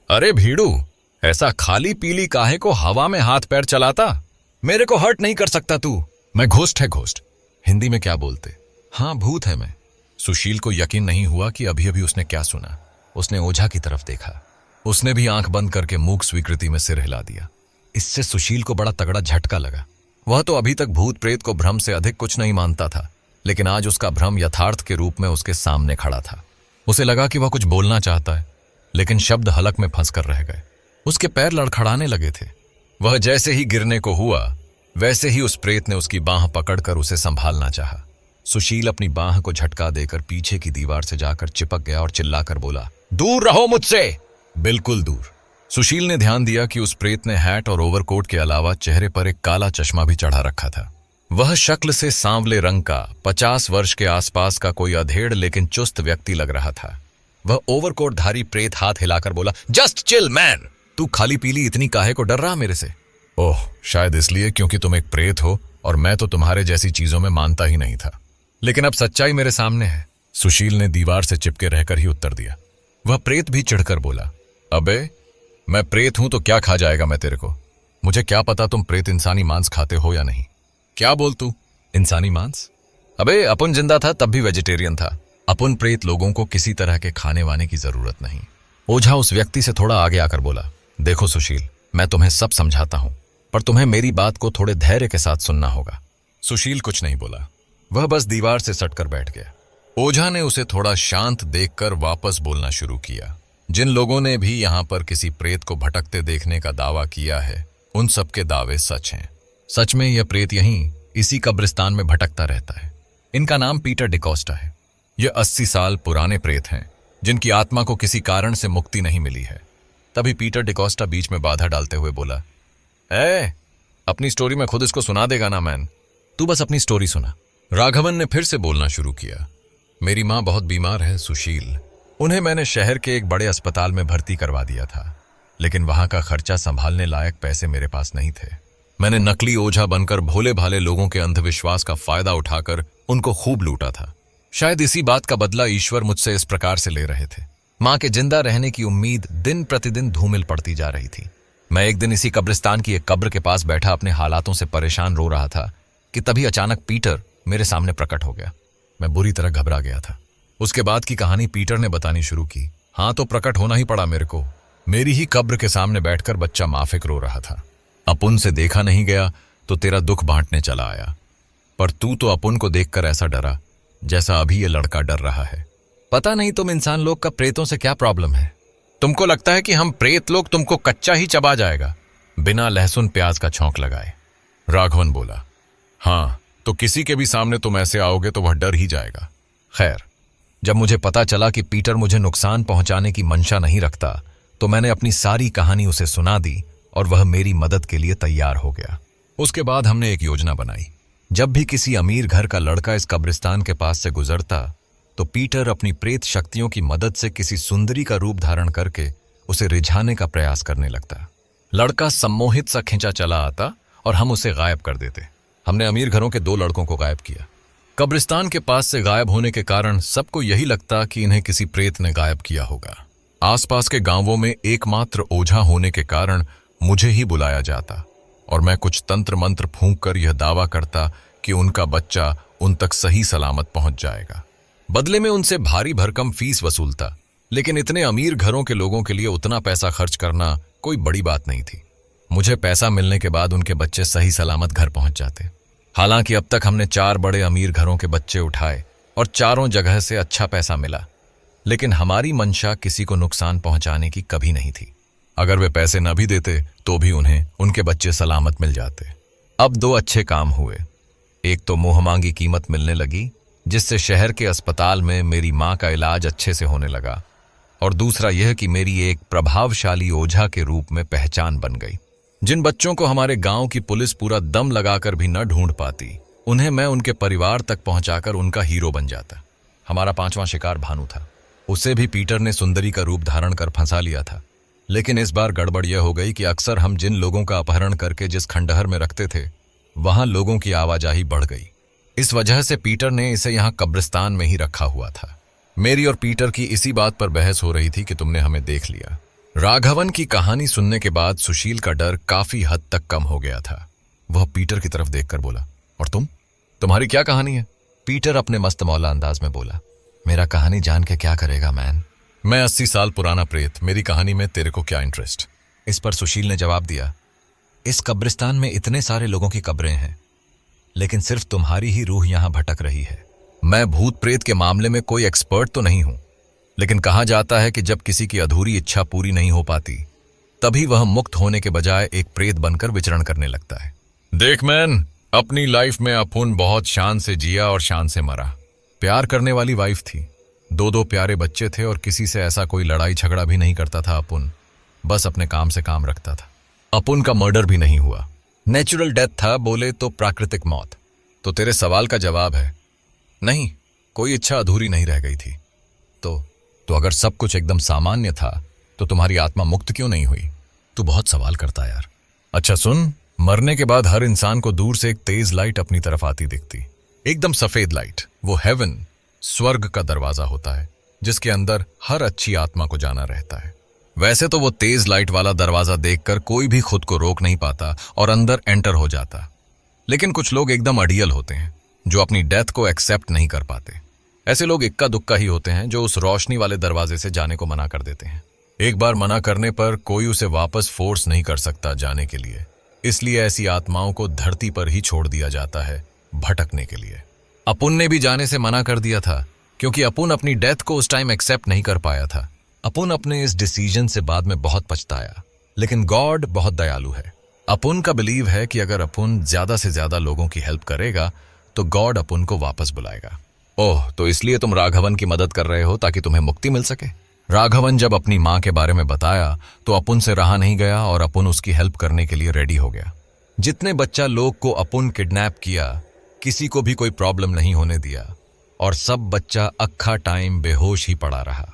अरे भीड़ू, ऐसा खाली पीली काहे को हवा में हाथ पैर चलाता? मेरे को हर्ट नहीं कर सकता तू। मैं घोस्ट है घोस्ट। हिंदी में क्या बोलते? हाँ, भूत है मैं। सुशील को यकीन नहीं हुआ कि अभी अभी उसने क्या सुना। उसने ओझा की तरफ देखा। उसने भी आंख बंद करके मूक स्वीकृति में सिर हिला दिया। इससे सुशील को बड़ा तगड़ा झटका लगा। वह तो अभी तक भूत प्रेत को भ्रम से अधिक कुछ नहीं मानता था, लेकिन आज उसका भ्रम यथार्थ के रूप में उसके सामने खड़ा था। उसे लगा कि वह कुछ बोलना चाहता है, लेकिन शब्द हलक में फंस कर रह गए। उसके पैर लड़खड़ाने लगे थे। वह जैसे ही गिरने को हुआ, वैसे ही उस प्रेत ने उसकी बांह पकड़कर उसे संभालना चाहा। सुशील अपनी बांह को झटका देकर पीछे की दीवार से जाकर चिपक गया और चिल्लाकर बोला, दूर रहो मुझसे। बिल्कुल दूर। सुशील ने ध्यान दिया कि उस प्रेत ने हैट और ओवरकोट के अलावा चेहरे पर एक काला चश्मा भी चढ़ा रखा था। वह शक्ल से सांवले रंग का 50 वर्ष के आसपास का कोई अधेड़ लेकिन चुस्त व्यक्ति लग रहा था। वह ओवरकोटधारी प्रेत हाथ हिलाकर बोला, जस्ट चिल मैन। तू खाली पीली इतनी काहे को डर रहा मेरे से? ओह, शायद इसलिए क्योंकि तुम एक प्रेत हो और मैं तो तुम्हारे जैसी चीजों में मानता ही नहीं था। लेकिन अब सच्चाई मेरे सामने है। सुशील ने दीवार से चिपके रहकर ही उत्तर दिया। वह प्रेत भी चिढ़कर बोला, अबे मैं प्रेत हूं तो क्या खा जाएगा मैं तेरे को? मुझे क्या पता तुम प्रेत इंसानी मांस खाते हो या नहीं। क्या बोल तू? इंसानी मांस? अबे अपन जिंदा था तब भी वेजिटेरियन था। अपन प्रेत लोगों को किसी तरह के खाने वाने की जरूरत नहीं। ओझा उस व्यक्ति से थोड़ा आगे आकर बोला, देखो सुशील, मैं तुम्हें सब समझाता हूं, पर तुम्हें मेरी बात को थोड़े धैर्य के साथ सुनना होगा। सुशील कुछ नहीं बोला। वह बस दीवार से सटकर बैठ गया। ओझा ने उसे थोड़ा शांत देखकर वापस बोलना शुरू किया। जिन लोगों ने भी यहां पर किसी प्रेत को भटकते देखने का दावा किया है, उन सबके दावे सच हैं। सच में यह प्रेत यहीं इसी कब्रिस्तान में भटकता रहता है। इनका नाम पीटर डिकोस्टा है। ये 80 साल पुराने प्रेत हैं, जिनकी आत्मा को किसी कारण से मुक्ति नहीं मिली है। तभी पीटर डिकोस्टा बीच में बाधा डालते हुए बोला, अपनी स्टोरी में खुद इसको सुना देगा ना मैन? तू बस अपनी स्टोरी सुना। राघवन ने फिर से बोलना शुरू किया, मेरी माँ बहुत बीमार है सुशील। उन्हें मैंने शहर के एक बड़े अस्पताल में भर्ती करवा दिया था, लेकिन वहां का खर्चा संभालने लायक पैसे मेरे पास नहीं थे। मैंने नकली ओझा बनकर भोले भाले लोगों के अंधविश्वास का फायदा उठाकर उनको खूब लूटा था। शायद इसी बात का बदला ईश्वर मुझसे इस प्रकार से ले रहे थे। माँ के जिंदा रहने की उम्मीद दिन प्रतिदिन धूमिल पड़ती जा रही थी। मैं एक दिन इसी कब्रिस्तान की एक कब्र के पास बैठा अपने हालातों से परेशान रो रहा था कि तभी अचानक पीटर मेरे सामने प्रकट हो गया। मैं बुरी तरह घबरा गया था। उसके बाद की कहानी पीटर ने बतानी शुरू की। हाँ, तो प्रकट होना ही पड़ा मेरे को। मेरी ही कब्र के सामने बैठकर बच्चा माफिक रो रहा था। अपुन से देखा नहीं गया तो तेरा दुख बांटने चला आया, पर तू तो अपुन को देखकर ऐसा डरा जैसा अभी ये लड़का डर रहा है। पता नहीं तुम इंसान लोग का प्रेतों से क्या प्रॉब्लम है। तुमको लगता है कि हम प्रेत लोग तुमको कच्चा ही चबा जाएगा बिना लहसुन प्याज का छौंक लगाए। राघवन बोला, हाँ, तो किसी के भी सामने तुम ऐसे आओगे तो वह डर ही जाएगा। खैर, जब मुझे पता चला कि पीटर मुझे नुकसान पहुंचाने की मंशा नहीं रखता, तो मैंने अपनी सारी कहानी उसे सुना दी और वह मेरी मदद के लिए तैयार हो गया। उसके बाद हमने एक योजना बनाई। जब भी किसी अमीर घर का लड़का इस कब्रिस्तान के पास से गुजरता, तो पीटर अपनी प्रेत शक्तियों की मदद से किसी सुंदरी का रूप धारण करके उसे रिझाने का प्रयास करने लगता। लड़का सम्मोहित सा खिंचा चला आता और हम उसे गायब कर देते। हमने अमीर घरों के 2 लड़कों को गायब किया। कब्रिस्तान के पास से गायब होने के कारण सबको यही लगता कि इन्हें किसी प्रेत ने गायब किया होगा। आसपास के गांवों में एकमात्र ओझा होने के कारण मुझे ही बुलाया जाता और मैं कुछ तंत्र मंत्र फूंक कर यह दावा करता कि उनका बच्चा उन तक सही सलामत पहुंच जाएगा। बदले में उनसे भारी भरकम फीस वसूलता, लेकिन इतने अमीर घरों के लोगों के लिए उतना पैसा खर्च करना कोई बड़ी बात नहीं थी। मुझे पैसा मिलने के बाद उनके बच्चे सही सलामत घर पहुंच जाते। हालांकि अब तक हमने 4 बड़े अमीर घरों के बच्चे उठाए और चारों जगह से अच्छा पैसा मिला, लेकिन हमारी मंशा किसी को नुकसान पहुंचाने की कभी नहीं थी। अगर वे पैसे न भी देते तो भी उन्हें उनके बच्चे सलामत मिल जाते। अब 2 अच्छे काम हुए। एक तो मुंहमांगी कीमत मिलने लगी, जिससे शहर के अस्पताल में मेरी माँ का इलाज अच्छे से होने लगा, और दूसरा यह कि मेरी एक प्रभावशाली ओझा के रूप में पहचान बन गई। जिन बच्चों को हमारे गांव की पुलिस पूरा दम लगाकर भी न ढूंढ पाती, उन्हें मैं उनके परिवार तक पहुंचाकर उनका हीरो बन जाता। हमारा 5वां शिकार भानु था। उसे भी पीटर ने सुंदरी का रूप धारण कर फंसा लिया था। लेकिन इस बार गड़बड़ यह हो गई कि अक्सर हम जिन लोगों का अपहरण करके जिस खंडहर में रखते थे, वहां लोगों की आवाजाही बढ़ गई। इस वजह से पीटर ने इसे यहां कब्रिस्तान में ही रखा हुआ था। मेरी और पीटर की इसी बात पर बहस हो रही थी कि तुमने हमें देख लिया। राघवन की कहानी सुनने के बाद सुशील का डर काफी हद तक कम हो गया था। वह पीटर की तरफ देखकर बोला, और तुम्हारी क्या कहानी है? पीटर अपने मस्त मौला अंदाज में बोला, मेरा कहानी जान के क्या करेगा मैन? मैं 80 साल पुराना प्रेत, मेरी कहानी में तेरे को क्या इंटरेस्ट? इस पर सुशील ने जवाब दिया, इस कब्रिस्तान में इतने सारे लोगों की कब्रें हैं, लेकिन सिर्फ तुम्हारी ही रूह यहां भटक रही है। मैं भूत प्रेत के मामले में कोई एक्सपर्ट तो नहीं हूं, लेकिन कहा जाता है कि जब किसी की अधूरी इच्छा पूरी नहीं हो पाती, तभी वह मुक्त होने के बजाय एक प्रेत बनकर विचरण करने लगता है। देख मैन, अपनी लाइफ में अपुन बहुत शान से जिया और शान से मरा। प्यार करने वाली वाइफ थी, 2 प्यारे बच्चे थे और किसी से ऐसा कोई लड़ाई झगड़ा भी नहीं करता था। अपुन बस अपने काम से काम रखता था। अपुन का मर्डर भी नहीं हुआ, नेचुरल डेथ था, बोले तो प्राकृतिक मौत। तो तेरे सवाल का जवाब है नहीं, कोई इच्छा अधूरी नहीं रह गई थी। तो अगर सब कुछ एकदम सामान्य था, तो तुम्हारी आत्मा मुक्त क्यों नहीं हुई? तू बहुत सवाल करता यार। अच्छा सुन, मरने के बाद हर इंसान को दूर से एक तेज लाइट अपनी तरफ आती दिखती, एकदम सफेद लाइट। वो हेवन, स्वर्ग का दरवाजा होता है, जिसके अंदर हर अच्छी आत्मा को जाना रहता है। वैसे तो वो तेज लाइट वाला दरवाजा देखकर कोई भी खुद को रोक नहीं पाता और अंदर एंटर हो जाता। लेकिन कुछ लोग एकदम अड़ियल होते हैं, जो अपनी डेथ को एक्सेप्ट नहीं कर पाते। ऐसे लोग इक्का दुक्का ही होते हैं, जो उस रोशनी वाले दरवाजे से जाने को मना कर देते हैं। एक बार मना करने पर कोई उसे वापस फोर्स नहीं कर सकता जाने के लिए। इसलिए ऐसी आत्माओं को धरती पर ही छोड़ दिया जाता है भटकने के लिए। अपुन ने भी जाने से मना कर दिया था, क्योंकि अपुन अपनी डेथ को उस टाइम एक्सेप्ट नहीं कर पाया था। अपुन अपने इस डिसीजन से बाद में बहुत पछताया, लेकिन गॉड बहुत दयालु है। अपुन का बिलीव है कि अगर अपुन ज्यादा से ज्यादा लोगों की हेल्प करेगा, तो गॉड अपुन को वापस बुलाएगा। ओह, तो इसलिए तुम राघवन की मदद कर रहे हो ताकि तुम्हें मुक्ति मिल सके? राघवन जब अपनी माँ के बारे में बताया, तो अपुन से रहा नहीं गया और अपुन उसकी हेल्प करने के लिए रेडी हो गया। जितने बच्चा लोग को अपुन किडनैप किया, किसी को भी कोई प्रॉब्लम नहीं होने दिया, और सब बच्चा अक्खा टाइम बेहोश ही पड़ा रहा,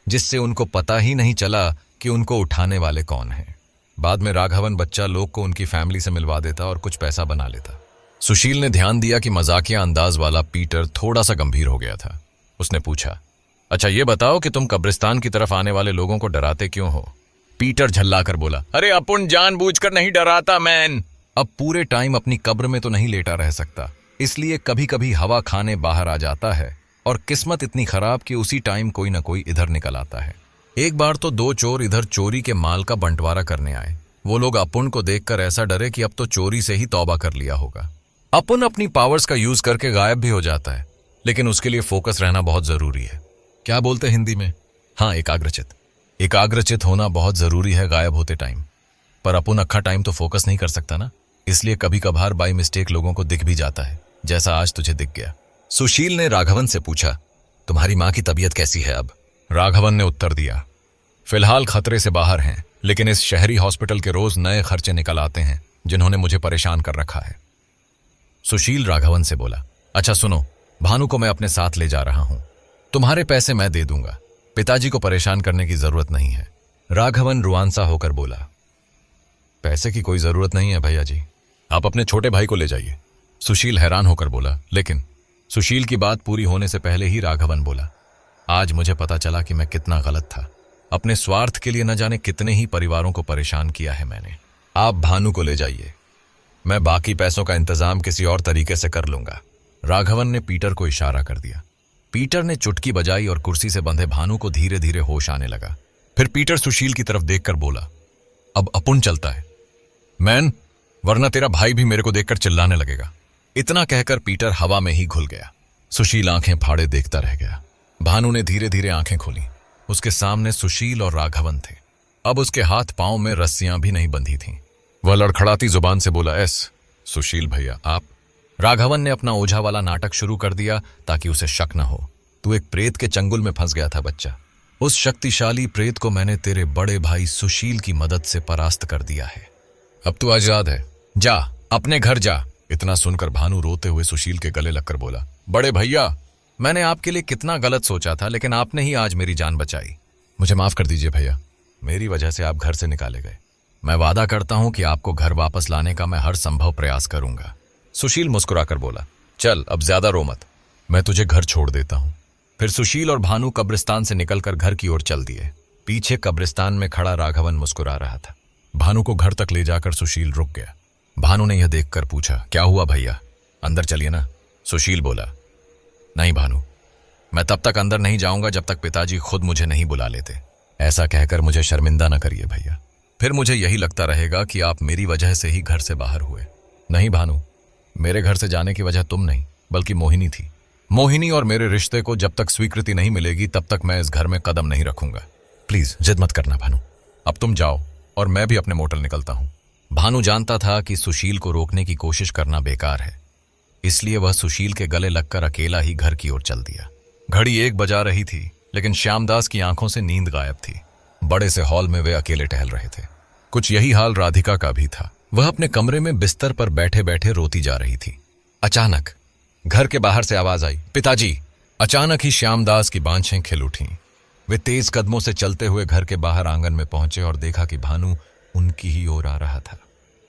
जिससे उनको पता ही नहीं चला कि उनको उठाने वाले कौन हैं। बाद में राघवन बच्चा लोग को उनकी फैमिली से मिलवा देता और कुछ पैसा बना लेता। सुशील ने ध्यान दिया कि मजाकिया अंदाज वाला पीटर थोड़ा सा गंभीर हो गया था। उसने पूछा, अच्छा ये बताओ कि तुम कब्रिस्तान की तरफ आने वाले लोगों को डराते क्यों हो? पीटर झल्लाकर बोला, अरे अपुन जानबूझकर नहीं डराता मैन। अब पूरे टाइम अपनी कब्र में तो नहीं लेटा रह सकता, इसलिए कभी कभी हवा खाने बाहर आ जाता है, और किस्मत इतनी खराब कि उसी टाइम कोई ना कोई इधर निकल आता है। एक बार तो 2 चोर इधर चोरी के माल का बंटवारा करने आए। वो लोग अपुन को देखकर ऐसा डरे कि अब तो चोरी से ही तौबा कर लिया होगा। अपुन अपनी पावर्स का यूज करके गायब भी हो जाता है, लेकिन उसके लिए फोकस रहना बहुत जरूरी है। क्या बोलते हैं हिंदी में? हाँ, एकाग्रचित होना बहुत जरूरी है गायब होते टाइम। पर अपुन अक्खा टाइम तो फोकस नहीं कर सकता ना, इसलिए कभी कभार बाई मिस्टेक लोगों को दिख भी जाता है, जैसा आज तुझे दिख गया। सुशील ने राघवन से पूछा, तुम्हारी माँ की तबीयत कैसी है अब? राघवन ने उत्तर दिया, फिलहाल खतरे से बाहर हैं, लेकिन इस शहरी हॉस्पिटल के रोज नए खर्चे निकल आते हैं, जिन्होंने मुझे परेशान कर रखा है। सुशील राघवन से बोला, अच्छा सुनो, भानु को मैं अपने साथ ले जा रहा हूं, तुम्हारे पैसे मैं दे दूंगा, पिताजी को परेशान करने की जरूरत नहीं है। राघवन रुआंसा होकर बोला, पैसे की कोई जरूरत नहीं है भैया जी, आप अपने छोटे भाई को ले जाइए। सुशील हैरान होकर बोला, लेकिन सुशील की बात पूरी होने से पहले ही राघवन बोला, आज मुझे पता चला कि मैं कितना गलत था। अपने स्वार्थ के लिए न जाने कितने ही परिवारों को परेशान किया है मैंने। आप भानु को ले जाइए, मैं बाकी पैसों का इंतजाम किसी और तरीके से कर लूंगा। राघवन ने पीटर को इशारा कर दिया। पीटर ने चुटकी बजाई और कुर्सी से बंधे भानु को धीरे धीरे होश आने लगा। फिर पीटर सुशील की तरफ देखकर बोला, अब अपुन चलता है मैन, वरना तेरा भाई भी मेरे को देखकर चिल्लाने लगेगा। इतना कहकर पीटर हवा में ही घुल गया। सुशील आंखें फाड़े देखता रह गया। भानु ने धीरे धीरे आंखें खोली। उसके सामने सुशील और राघवन थे। अब उसके हाथ पांव में रस्सियां भी नहीं बंधी थीं। वह लड़खड़ाती जुबान से बोला, एस सुशील भैया आप? राघवन ने अपना ओझा वाला नाटक शुरू कर दिया ताकि उसे शक न हो। तू एक प्रेत के चंगुल में फंस गया था बच्चा। उस शक्तिशाली प्रेत को मैंने तेरे बड़े भाई सुशील की मदद से परास्त कर दिया है। अब तू आजाद है, जा अपने घर जा। इतना सुनकर भानु रोते हुए सुशील के गले लगकर बोला, बड़े भैया, मैंने आपके लिए कितना गलत सोचा था, लेकिन आपने ही आज मेरी जान बचाई। मुझे माफ कर दीजिए भैया, मेरी वजह से आप घर से निकाले गए। मैं वादा करता हूं कि आपको घर वापस लाने का मैं हर संभव प्रयास करूंगा। सुशील मुस्कुराकर बोला, चल अब ज्यादा रो मत, मैं तुझे घर छोड़ देता हूं। फिर सुशील और भानु कब्रिस्तान से निकलकर घर की ओर चल दिए। पीछे कब्रिस्तान में खड़ा राघवन मुस्कुरा रहा था। भानु को घर तक ले जाकर सुशील रुक गया। भानु ने यह देखकर पूछा, क्या हुआ भैया, अंदर चलिए ना। सुशील बोला, नहीं भानु, मैं तब तक अंदर नहीं जाऊंगा जब तक पिताजी खुद मुझे नहीं बुला लेते। ऐसा कहकर मुझे शर्मिंदा न करिए भैया, फिर मुझे यही लगता रहेगा कि आप मेरी वजह से ही घर से बाहर हुए। नहीं भानु, मेरे घर से जाने की वजह तुम नहीं बल्कि मोहिनी थी। मोहिनी और मेरे रिश्ते को जब तक स्वीकृति नहीं मिलेगी तब तक मैं इस घर में कदम नहीं रखूंगा। प्लीज जिद मत करना भानु, अब तुम जाओ और मैं भी अपने मोटल निकलता हूं। भानु जानता था कि सुशील को रोकने की कोशिश करना बेकार है, इसलिए वह सुशील के गले लगकर अकेला ही घर की ओर चल दिया। घड़ी 1 बजा रही थी, लेकिन श्यामदास की आंखों से नींद गायब थी। बड़े से हॉल में वे अकेले टहल रहे थे। कुछ यही हाल राधिका का भी था। वह अपने कमरे में बिस्तर पर बैठे बैठे रोती जा रही थी। अचानक घर के बाहर से आवाज आई, पिताजी। अचानक ही श्यामदास की बांछें खिल उठीं। वे तेज कदमों से चलते हुए घर के बाहर आंगन में पहुंचे और देखा कि भानु उनकी ही ओर आ रहा था।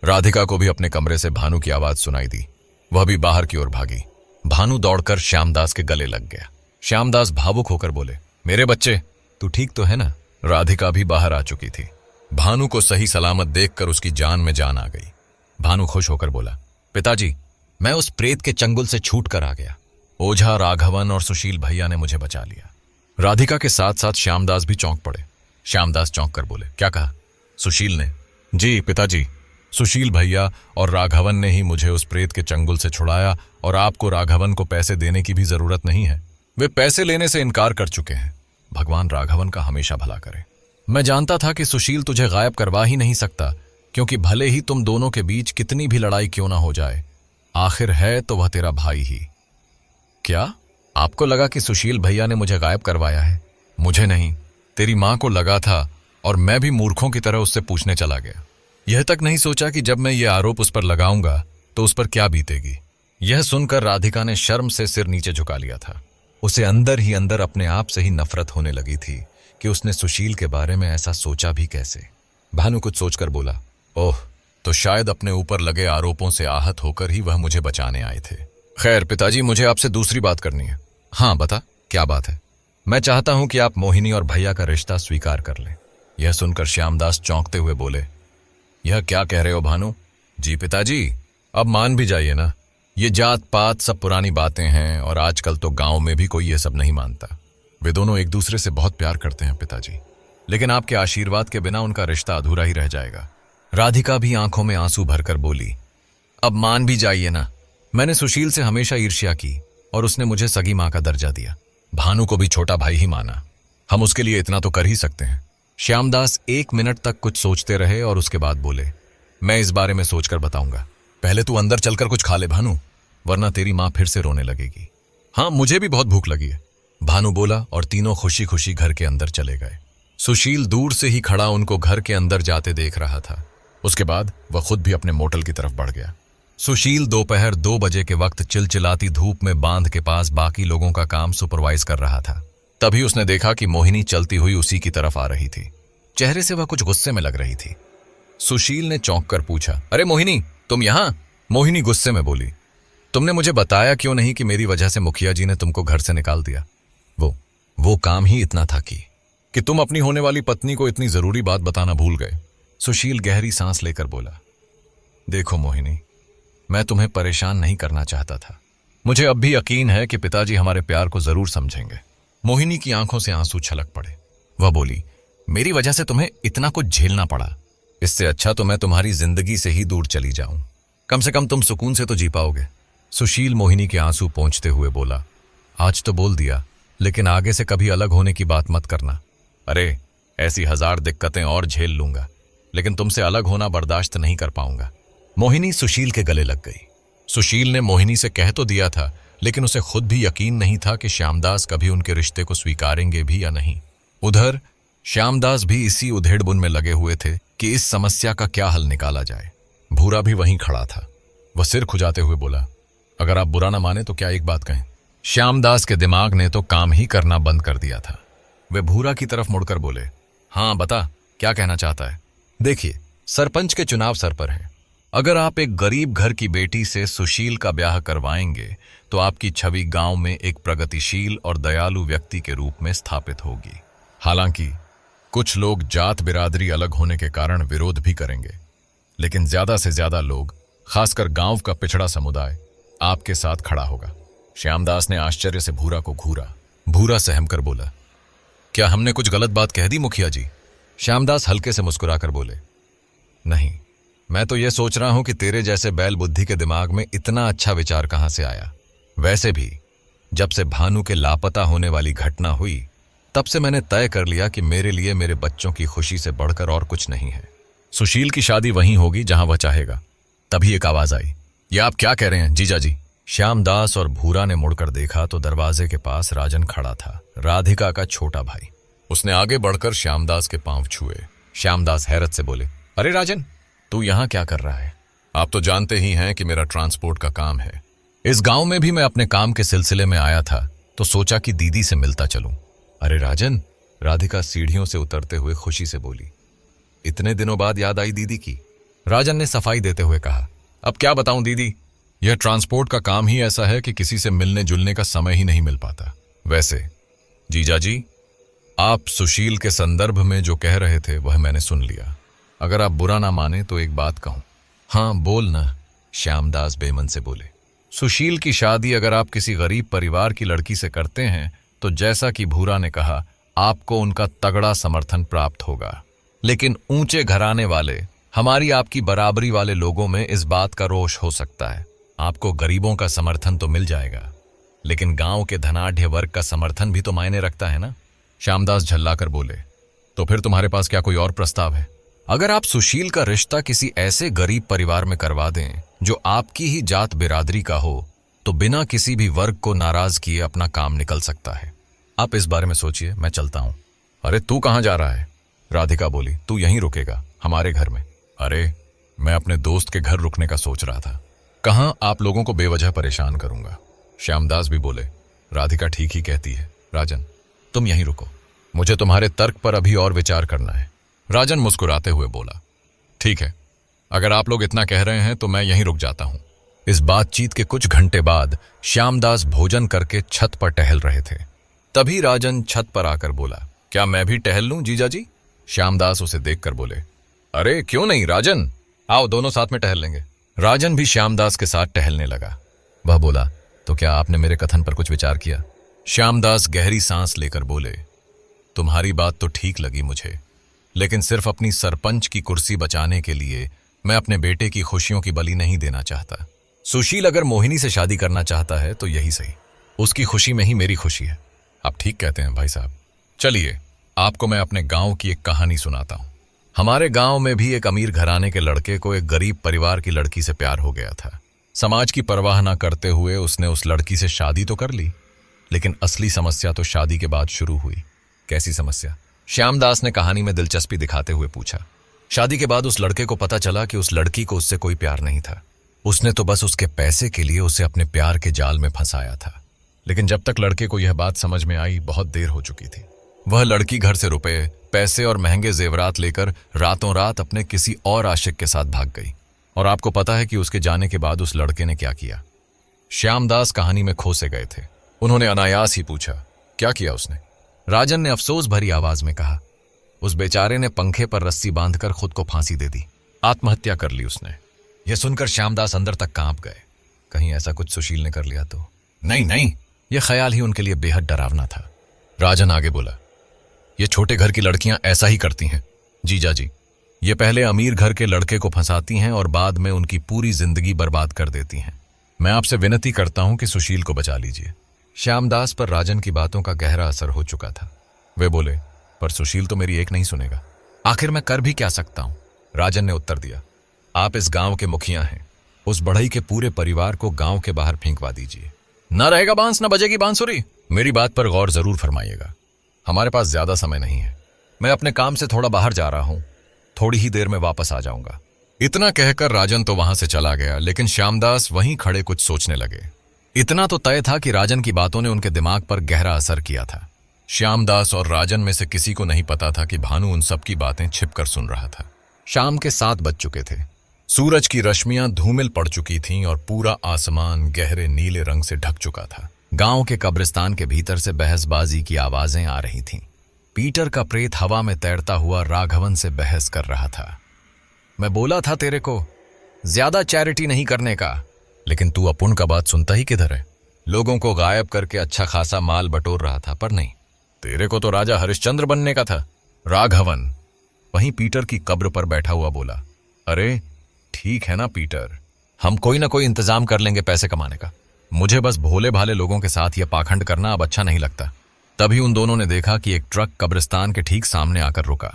राधिका को भी अपने कमरे से भानु की आवाज सुनाई दी। वह भी बाहर की ओर भागी। भानु दौड़कर श्यामदास के गले लग गया। श्यामदास भावुक होकर बोले, मेरे बच्चे, तू ठीक तो है ना? राधिका भी बाहर आ चुकी थी। भानु को सही सलामत देखकर उसकी जान में जान आ गई। भानु खुश होकर बोला, पिताजी, मैं उस प्रेत के चंगुल से छूट कर आ गया। ओझा, राघवन और सुशील भैया ने मुझे बचा लिया। राधिका के साथ साथ श्यामदास भी चौंक पड़े। श्यामदास चौंक कर बोले, क्या कहा? सुशील ने? जी पिताजी, सुशील भैया और राघवन ने ही मुझे उस प्रेत के चंगुल से छुड़ाया और आपको राघवन को पैसे देने की भी जरूरत नहीं है। वे पैसे लेने से इनकार कर चुके हैं। भगवान राघवन का हमेशा भला करे। मैं जानता था कि सुशील तुझे गायब करवा ही नहीं सकता, क्योंकि भले ही तुम दोनों के बीच कितनी भी लड़ाई क्यों ना हो जाए, आखिर है तो वह तेरा भाई ही। क्या आपको लगा कि सुशील भैया ने मुझे गायब करवाया है? मुझे नहीं, तेरी मां को लगा था और मैं भी मूर्खों की तरह उससे पूछने चला गया। यह तक नहीं सोचा कि जब मैं ये आरोप उस पर लगाऊंगा तो उस पर क्या बीतेगी। यह सुनकर राधिका ने शर्म से सिर नीचे झुका लिया था। उसे अंदर ही अंदर अपने आप से ही नफरत होने लगी थी कि उसने सुशील के बारे में ऐसा सोचा भी कैसे। भानु कुछ सोचकर बोला, ओह, तो शायद अपने ऊपर लगे आरोपों से आहत होकर ही वह मुझे बचाने आए थे। खैर पिताजी, मुझे आपसे दूसरी बात करनी है। हाँ बता, क्या बात है? मैं चाहता हूं कि आप मोहिनी और भैया का रिश्ता स्वीकार कर लें। यह सुनकर श्यामदास चौंकते हुए बोले, यह क्या कह रहे हो भानु? जी पिताजी, अब मान भी जाइए ना, ये जात पात सब पुरानी बातें हैं और आजकल तो गांव में भी कोई ये सब नहीं मानता। वे दोनों एक दूसरे से बहुत प्यार करते हैं पिताजी, लेकिन आपके आशीर्वाद के बिना उनका रिश्ता अधूरा ही रह जाएगा। राधिका भी आंखों में आंसू भरकर बोली, अब मान भी जाइए ना, मैंने सुशील से हमेशा ईर्ष्या की और उसने मुझे सगी मां का दर्जा दिया। भानु को भी छोटा भाई ही माना। हम उसके लिए इतना तो कर ही सकते हैं। श्यामदास 1 मिनट तक कुछ सोचते रहे और उसके बाद बोले, मैं इस बारे में सोचकर बताऊंगा। पहले तू अंदर चलकर कुछ खा ले भानु, वरना तेरी मां फिर से रोने लगेगी। हाँ, मुझे भी बहुत भूख लगी है, भानु बोला और तीनों खुशी खुशी घर के अंदर चले गए। सुशील दूर से ही खड़ा उनको घर के अंदर जाते देख रहा था। उसके बाद वह खुद भी अपने मोटल की तरफ बढ़ गया। सुशील दोपहर 2 बजे के वक्त चिलचिलाती धूप में बांध के पास बाकी लोगों का काम सुपरवाइज कर रहा था। तभी उसने देखा कि मोहिनी चलती हुई उसी की तरफ आ रही थी। चेहरे से वह कुछ गुस्से में लग रही थी। सुशील ने चौंक कर पूछा, अरे मोहिनी, तुम यहां? मोहिनी गुस्से में बोली, तुमने मुझे बताया क्यों नहीं कि मेरी वजह से मुखिया जी ने तुमको घर से निकाल दिया? वो काम ही इतना था कि तुम अपनी होने वाली पत्नी को इतनी जरूरी बात बताना भूल गए। सुशील गहरी सांस लेकर बोला, देखो मोहिनी, मैं तुम्हें परेशान नहीं करना चाहता था। मुझे अब भी यकीन है कि पिताजी हमारे प्यार को जरूर समझेंगे। मोहिनी की आंखों से आंसू छलक पड़े। वह बोली, मेरी वजह से तुम्हें इतना कुछ झेलना पड़ा, इससे अच्छा तो मैं तुम्हारी जिंदगी से ही दूर चली जाऊं। कम से कम तुम सुकून से तो जी पाओगे। सुशील मोहिनी के आंसू पोंछते हुए बोला, आज तो बोल दिया, लेकिन आगे से कभी अलग होने की बात मत करना। अरे, ऐसी 1000 दिक्कतें और झेल लूंगा, लेकिन तुमसे अलग होना बर्दाश्त नहीं कर पाऊंगा। मोहिनी सुशील के गले लग गई। सुशील ने मोहिनी से कह तो दिया था, लेकिन उसे खुद भी यकीन नहीं था कि श्यामदास कभी उनके रिश्ते को स्वीकारेंगे भी या नहीं। उधर श्यामदास भी इसी उधेड़बुन में लगे हुए थे कि इस समस्या का क्या हल निकाला जाए। भूरा भी वहीं खड़ा था। वह सिर खुजाते हुए बोला, अगर आप बुरा ना माने तो क्या एक बात कहें। श्यामदास के दिमाग ने तो काम ही करना बंद कर दिया था। वे भूरा की तरफ मुड़कर बोले, हाँ बता, क्या कहना चाहता है। देखिए, सरपंच के चुनाव सर पर है। अगर आप एक गरीब घर की बेटी से सुशील का ब्याह करवाएंगे तो आपकी छवि गांव में एक प्रगतिशील और दयालु व्यक्ति के रूप में स्थापित होगी। हालांकि कुछ लोग जात बिरादरी अलग होने के कारण विरोध भी करेंगे, लेकिन ज्यादा से ज्यादा लोग, खासकर गांव का पिछड़ा समुदाय, आपके साथ खड़ा होगा। श्यामदास ने आश्चर्य से भूरा को घूरा। भूरा सहम कर बोला, क्या हमने कुछ गलत बात कह दी मुखिया जी। श्यामदास हल्के से मुस्कुराकर बोले, नहीं, मैं तो यह सोच रहा हूं कि तेरे जैसे बैल बुद्धि के दिमाग में इतना अच्छा विचार कहां से आया। वैसे भी जब से भानु के लापता होने वाली घटना हुई तब से मैंने तय कर लिया कि मेरे लिए मेरे बच्चों की खुशी से बढ़कर और कुछ नहीं है। सुशील की शादी वहीं होगी जहां वह चाहेगा। तभी एक आवाज आई, ये आप क्या कह रहे हैं जीजा जी। श्यामदास और भूरा ने मुड़कर देखा तो दरवाजे के पास राजन खड़ा था, राधिका का छोटा भाई। उसने आगे बढ़कर श्यामदास के पांव छुए। श्यामदास हैरत से बोले, अरे राजन, तू यहां क्या कर रहा है। आप तो जानते ही हैं कि मेरा ट्रांसपोर्ट का काम है। इस गांव में भी मैं अपने काम के सिलसिले में आया था तो सोचा कि दीदी से मिलता चलूं। अरे राजन, राधिका सीढ़ियों से उतरते हुए खुशी से बोली, इतने दिनों बाद याद आई दीदी की। राजन ने सफाई देते हुए कहा, अब क्या बताऊं दीदी, यह ट्रांसपोर्ट का काम ही ऐसा है कि किसी से मिलने जुलने का समय ही नहीं मिल पाता। वैसे जीजा जी, आप सुशील के संदर्भ में जो कह रहे थे वह मैंने सुन लिया। अगर आप बुरा ना माने तो एक बात कहूं। हाँ बोल ना, श्यामदास बेमन से बोले। सुशील की शादी अगर आप किसी गरीब परिवार की लड़की से करते हैं तो जैसा कि भूरा ने कहा, आपको उनका तगड़ा समर्थन प्राप्त होगा। लेकिन ऊंचे घराने वाले, हमारी आपकी बराबरी वाले लोगों में इस बात का रोष हो सकता है। आपको गरीबों का समर्थन तो मिल जाएगा, लेकिन गांव के धनाढ्य वर्ग का समर्थन भी तो मायने रखता है ना। श्यामदास झल्लाकर बोले, तो फिर तुम्हारे पास क्या कोई और प्रस्ताव है। अगर आप सुशील का रिश्ता किसी ऐसे गरीब परिवार में करवा दें जो आपकी ही जात बिरादरी का हो तो बिना किसी भी वर्ग को नाराज किए अपना काम निकल सकता है। आप इस बारे में सोचिए, मैं चलता हूं। अरे तू कहां जा रहा है। राधिका बोली, तू यहीं रुकेगा हमारे घर में। अरे मैं अपने दोस्त के घर रुकने का सोच रहा था, कहां आप लोगों को बेवजह परेशान करूंगा। श्यामदास भी बोले, राधिका ठीक ही कहती है। राजन, तुम यहीं रुको, मुझे तुम्हारे तर्क पर अभी और विचार करना है। राजन मुस्कुराते हुए बोला, ठीक है, अगर आप लोग इतना कह रहे हैं तो मैं यहीं रुक जाता हूं। इस बातचीत के कुछ घंटे बाद श्यामदास भोजन करके छत पर टहल रहे थे। तभी राजन छत पर आकर बोला, क्या मैं भी टहल लूं जीजा जी। श्यामदास उसे देखकर बोले, अरे क्यों नहीं राजन, आओ दोनों साथ में टहल लेंगे। राजन भी श्यामदास के साथ टहलने लगा। वह बोला, तो क्या आपने मेरे कथन पर कुछ विचार किया। श्यामदास गहरी सांस लेकर बोले, तुम्हारी बात तो ठीक लगी मुझे, लेकिन सिर्फ अपनी सरपंच की कुर्सी बचाने के लिए मैं अपने बेटे की खुशियों की बलि नहीं देना चाहता। सुशील अगर मोहिनी से शादी करना चाहता है तो यही सही, उसकी खुशी में ही मेरी खुशी है। आप ठीक कहते हैं भाई साहब। चलिए आपको मैं अपने गांव की एक कहानी सुनाता हूं। हमारे गांव में भी एक अमीर घराने के लड़के को एक गरीब परिवार की लड़की से प्यार हो गया था। समाज की परवाह न करते हुए उसने उस लड़की से शादी तो कर ली, लेकिन असली समस्या तो शादी के बाद शुरू हुई। कैसी समस्या। श्यामदास ने कहानी में दिलचस्पी दिखाते हुए पूछा। शादी के बाद उस लड़के को पता चला कि उस लड़की को उससे कोई प्यार नहीं था। उसने तो बस उसके पैसे के लिए उसे अपने प्यार के जाल में फंसाया था। लेकिन जब तक लड़के को यह बात समझ में आई, बहुत देर हो चुकी थी। वह लड़की घर से रुपए, पैसे और महंगे जेवरात लेकर रातों रात अपने किसी और आशिक के साथ भाग गई। और आपको पता है कि उसके जाने के बाद उस लड़के ने क्या किया। श्यामदास कहानी में खो से गए थे। उन्होंने अनायास ही पूछा, क्या किया उसने। राजन ने अफसोस भरी आवाज में कहा, उस बेचारे ने पंखे पर रस्सी बांधकर खुद को फांसी दे दी। आत्महत्या कर ली उसने। यह सुनकर श्यामदास अंदर तक कांप गए। कहीं ऐसा कुछ सुशील ने कर लिया तो। नहीं नहीं, यह ख्याल ही उनके लिए बेहद डरावना था। राजन आगे बोला, ये छोटे घर की लड़कियां ऐसा ही करती हैं जीजा जी। ये पहले अमीर घर के लड़के को फंसाती हैं और बाद में उनकी पूरी जिंदगी बर्बाद कर देती हैं। मैं आपसे विनती करता हूं कि सुशील को बचा लीजिए। श्यामदास पर राजन की बातों का गहरा असर हो चुका था। वे बोले, पर सुशील तो मेरी एक नहीं सुनेगा। आखिर मैं कर भी क्या सकता हूं। राजन ने उत्तर दिया, आप इस गांव के मुखिया हैं। उस बढ़ई के पूरे परिवार को गांव के बाहर फेंकवा दीजिए। न रहेगा बांस न बजेगी बांसुरी। मेरी बात पर गौर जरूर फरमाइएगा। हमारे पास ज्यादा समय नहीं है। मैं अपने काम से थोड़ा बाहर जा रहा हूं, थोड़ी ही देर में वापस आ जाऊंगा। इतना कहकर राजन तो वहां से चला गया, लेकिन श्यामदास वहीं खड़े कुछ सोचने लगे। इतना तो तय था कि राजन की बातों ने उनके दिमाग पर गहरा असर किया था। श्यामदास और राजन में से किसी को नहीं पता था कि भानु उन सब की बातें छिपकर सुन रहा था। शाम के 7 बज चुके थे। सूरज की रश्मियां धूमिल पड़ चुकी थीं और पूरा आसमान गहरे नीले रंग से ढक चुका था। गांव के कब्रिस्तान के भीतर से बहसबाजी की आवाजें आ रही थीं। पीटर का प्रेत हवा में तैरता हुआ राघवन से बहस कर रहा था। मैं बोला था तेरे को ज्यादा चैरिटी नहीं करने का, लेकिन तू अपुन का बात सुनता ही किधर है। लोगों को गायब करके अच्छा खासा माल बटोर रहा था, पर नहीं, तेरे को तो राजा हरिश्चंद्र बनने का था। राघवन वहीं पीटर की कब्र पर बैठा हुआ बोला। अरे ठीक है ना पीटर, हम कोई ना कोई इंतजाम कर लेंगे पैसे कमाने का। मुझे बस भोले भाले लोगों के साथ यह पाखंड करना अब अच्छा नहीं लगता। तभी उन दोनों ने देखा कि एक ट्रक कब्रिस्तान के ठीक सामने आकर रुका।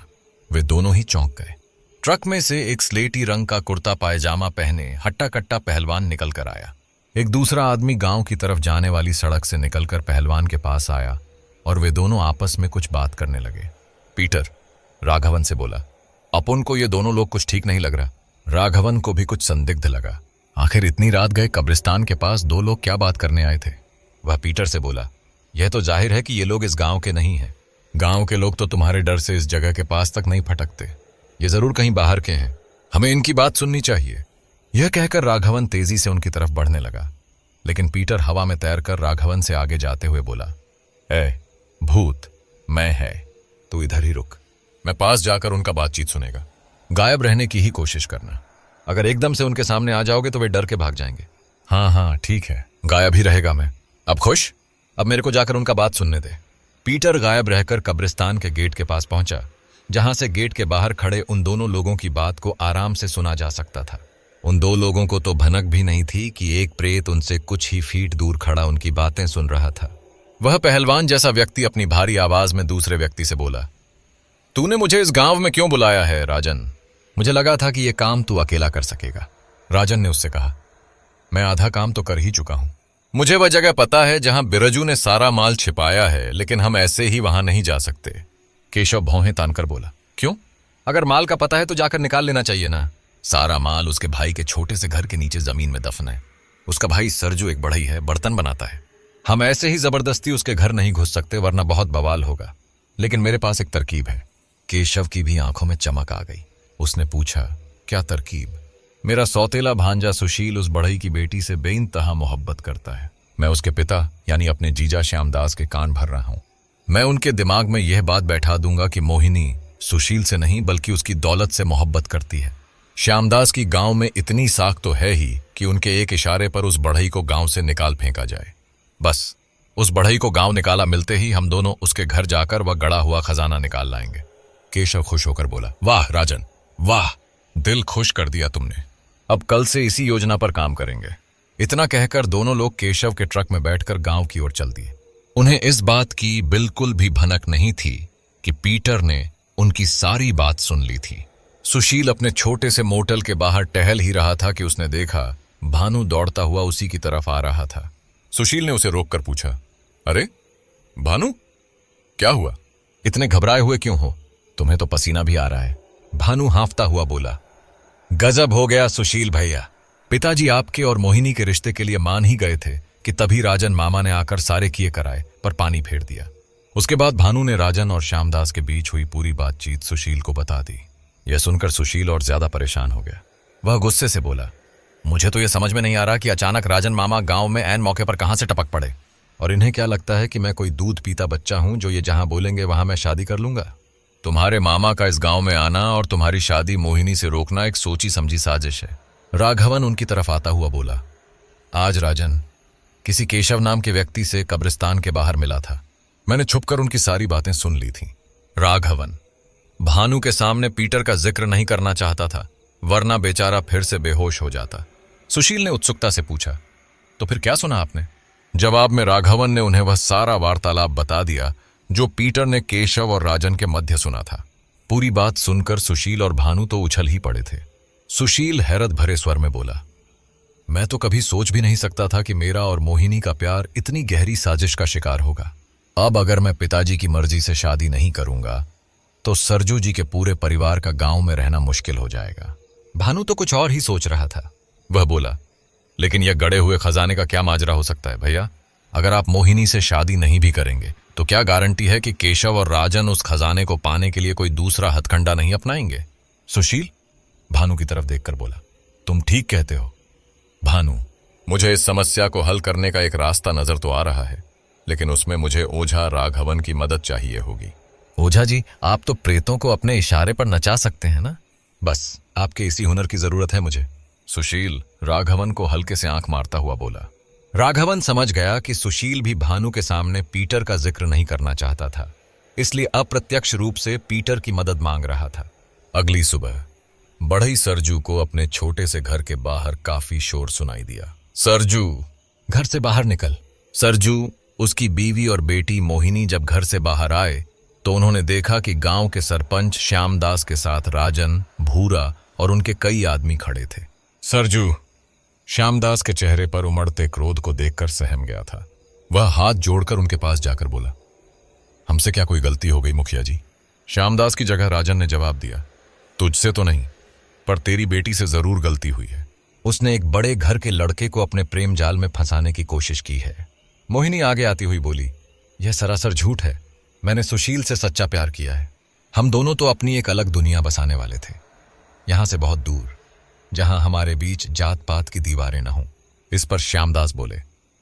वे दोनों ही चौंक गए। ट्रक में से एक स्लेटी रंग का कुर्ता पायजामा पहने हट्टा कट्टा पहलवान निकल कर आया। एक दूसरा आदमी गांव की तरफ जाने वाली सड़क से निकलकर पहलवान के पास आया और वे दोनों आपस में कुछ बात करने लगे। पीटर राघवन से बोला, अपुन को ये दोनों लोग कुछ ठीक नहीं लग रहा। राघवन को भी कुछ संदिग्ध लगा। आखिर इतनी रात गए कब्रिस्तान के पास 2 लोग क्या बात करने आए थे। वह पीटर से बोला, यह तो जाहिर है कि ये लोग इस गांव के नहीं हैं। गांव के लोग तो तुम्हारे डर से इस जगह के पास तक नहीं फटकते। ये जरूर कहीं बाहर के हैं, हमें इनकी बात सुननी चाहिए। यह कहकर राघवन तेजी से उनकी तरफ बढ़ने लगा, लेकिन पीटर हवा में तैरकर राघवन से आगे जाते हुए बोला, ए भूत, मैं है, तू इधर ही रुक। मैं पास जाकर उनका बातचीत सुनेगा। गायब रहने की ही कोशिश करना। अगर एकदम से उनके सामने आ जाओगे तो वे डर के भाग जाएंगे। हाँ हाँ ठीक है, गायब ही रहेगा मैं। अब खुश? अब मेरे को जाकर उनका बात सुनने दे। पीटर गायब रहकर कब्रिस्तान के गेट के पास पहुंचा, जहां से गेट के बाहर खड़े उन दोनों लोगों की बात को आराम से सुना जा सकता था। उन 2 लोगों को तो भनक भी नहीं थी कि एक प्रेत उनसे कुछ ही फीट दूर खड़ा उनकी बातें सुन रहा था। वह पहलवान जैसा व्यक्ति अपनी भारी आवाज में दूसरे व्यक्ति से बोला, तूने मुझे इस गांव में क्यों बुलाया है राजन? मुझे लगा था कि यह काम तू अकेला कर सकेगा। राजन ने उससे कहा, मैं आधा काम तो कर ही चुका हूं। मुझे वह जगह पता है जहां बिरजू ने सारा माल छिपाया है, लेकिन हम ऐसे ही वहां नहीं जा सकते। केशव भौहें तानकर बोला, क्यों? अगर माल का पता है तो जाकर निकाल लेना चाहिए ना। सारा माल उसके भाई के छोटे से घर के नीचे जमीन में दफन है। उसका भाई सरजू एक बढ़ई है, बर्तन बनाता है। हम ऐसे ही जबरदस्ती उसके घर नहीं घुस सकते, वरना बहुत बवाल होगा। लेकिन मेरे पास एक तरकीब है। केशव की भी आंखों में चमक आ गई। उसने पूछा, क्या तरकीब? मेरा सौतेला भांजा सुशील उस बढ़ई की बेटी से बेइंतहा मोहब्बत करता है। मैं उसके पिता यानी अपने जीजा श्यामदास के कान भर रहा हूं। मैं उनके दिमाग में यह बात बैठा दूंगा कि मोहिनी सुशील से नहीं बल्कि उसकी दौलत से मोहब्बत करती है। श्यामदास की गांव में इतनी साख तो है ही कि उनके एक इशारे पर उस बढ़ई को गांव से निकाल फेंका जाए। बस उस बढ़ई को गांव निकाला मिलते ही हम दोनों उसके घर जाकर वह गड़ा हुआ खजाना निकाल लाएंगे। केशव खुश होकर बोला, वाह राजन वाह, दिल खुश कर दिया तुमने। अब कल से इसी योजना पर काम करेंगे। इतना कहकर दोनों लोग केशव के ट्रक में बैठकर गांव की ओर चल दिए। उन्हें इस बात की बिल्कुल भी भनक नहीं थी कि पीटर ने उनकी सारी बात सुन ली थी। सुशील अपने छोटे से मोटल के बाहर टहल ही रहा था कि उसने देखा भानु दौड़ता हुआ उसी की तरफ आ रहा था। सुशील ने उसे रोककर पूछा, अरे भानु, क्या हुआ? इतने घबराए हुए क्यों हो? तुम्हें तो पसीना भी आ रहा है। भानु हांफता हुआ बोला, गजब हो गया सुशील भैया। पिताजी आपके और मोहिनी के रिश्ते के लिए मान ही गए थे कि तभी राजन मामा ने आकर सारे किए कराए पर पानी फेर दिया। उसके बाद भानु ने राजन और श्यामदास के बीच हुई पूरी बातचीत सुशील को बता दी। यह सुनकर सुशील और ज्यादा परेशान हो गया। वह गुस्से से बोला, मुझे तो यह समझ में नहीं आ रहा कि अचानक राजन मामा गांव में ऐन मौके पर कहां से टपक पड़े। और इन्हें क्या लगता है कि मैं कोई दूध पीता बच्चा हूं जो ये जहां बोलेंगे वहां मैं शादी कर लूंगा? तुम्हारे मामा का इस गांव में आना और तुम्हारी शादी मोहिनी से रोकना एक सोची समझी साजिश है। राघवन उनकी तरफ आता हुआ बोला, आज राजन किसी केशव नाम के व्यक्ति से कब्रिस्तान के बाहर मिला था। मैंने छुपकर उनकी सारी बातें सुन ली थी। राघवन भानु के सामने पीटर का जिक्र नहीं करना चाहता था, वरना बेचारा फिर से बेहोश हो जाता। सुशील ने उत्सुकता से पूछा, तो फिर क्या सुना आपने? जवाब में राघवन ने उन्हें वह सारा वार्तालाप बता दिया जो पीटर ने केशव और राजन के मध्य सुना था। पूरी बात सुनकर सुशील और भानु तो उछल ही पड़े थे। सुशील हैरत भरे स्वर में बोला, मैं तो कभी सोच भी नहीं सकता था कि मेरा और मोहिनी का प्यार इतनी गहरी साजिश का शिकार होगा। अब अगर मैं पिताजी की मर्जी से शादी नहीं करूंगा तो सरजू जी के पूरे परिवार का गांव में रहना मुश्किल हो जाएगा। भानु तो कुछ और ही सोच रहा था। वह बोला, लेकिन यह गड़े हुए खजाने का क्या माजरा हो सकता है भैया? अगर आप मोहिनी से शादी नहीं भी करेंगे तो क्या गारंटी है कि केशव और राजन उस खजाने को पाने के लिए कोई दूसरा हथकंडा नहीं अपनाएंगे? सुशील भानु की तरफ देखकर बोला, तुम ठीक कहते हो भानु। मुझे इस समस्या को हल करने का एक रास्ता नजर तो आ रहा है, लेकिन उसमें मुझे ओझा राघवन की मदद चाहिए होगी। ओझा जी, आप तो प्रेतों को अपने इशारे पर नचा सकते हैं ना? बस आपके इसी हुनर की जरूरत है मुझे। सुशील राघवन को हल्के से आंख मारता हुआ बोला। राघवन समझ गया कि सुशील भी भानु के सामने पीटर का जिक्र नहीं करना चाहता था, इसलिए अप्रत्यक्ष रूप से पीटर की मदद मांग रहा था। अगली सुबह बढ़ई सरजू को अपने छोटे से घर के बाहर काफी शोर सुनाई दिया। सरजू, घर से बाहर निकल। सरजू, उसकी बीवी और बेटी मोहिनी जब घर से बाहर आए तो उन्होंने देखा कि गांव के सरपंच श्यामदास के साथ राजन, भूरा और उनके कई आदमी खड़े थे। सरजू श्यामदास के चेहरे पर उमड़ते क्रोध को देखकर सहम गया था। वह हाथ जोड़कर उनके पास जाकर बोला, हमसे क्या कोई गलती हो गई मुखिया जी? श्यामदास की जगह राजन ने जवाब दिया, तुझसे तो नहीं, पर तेरी बेटी से जरूर गलती हुई है। उसने एक बड़े घर के लड़के को अपने प्रेम जाल में फंसाने की कोशिश की है। मोहिनी आगे आती हुई बोली, यह सरासर झूठ है। मैंने सुशील से सच्चा प्यार किया है। हम दोनों तो अपनी एक अलग दुनिया बसाने वाले थे, यहां से बहुत दूर, जहां हमारे बीच जात पात की दीवारें न हों। इस पर श्यामदास बोले,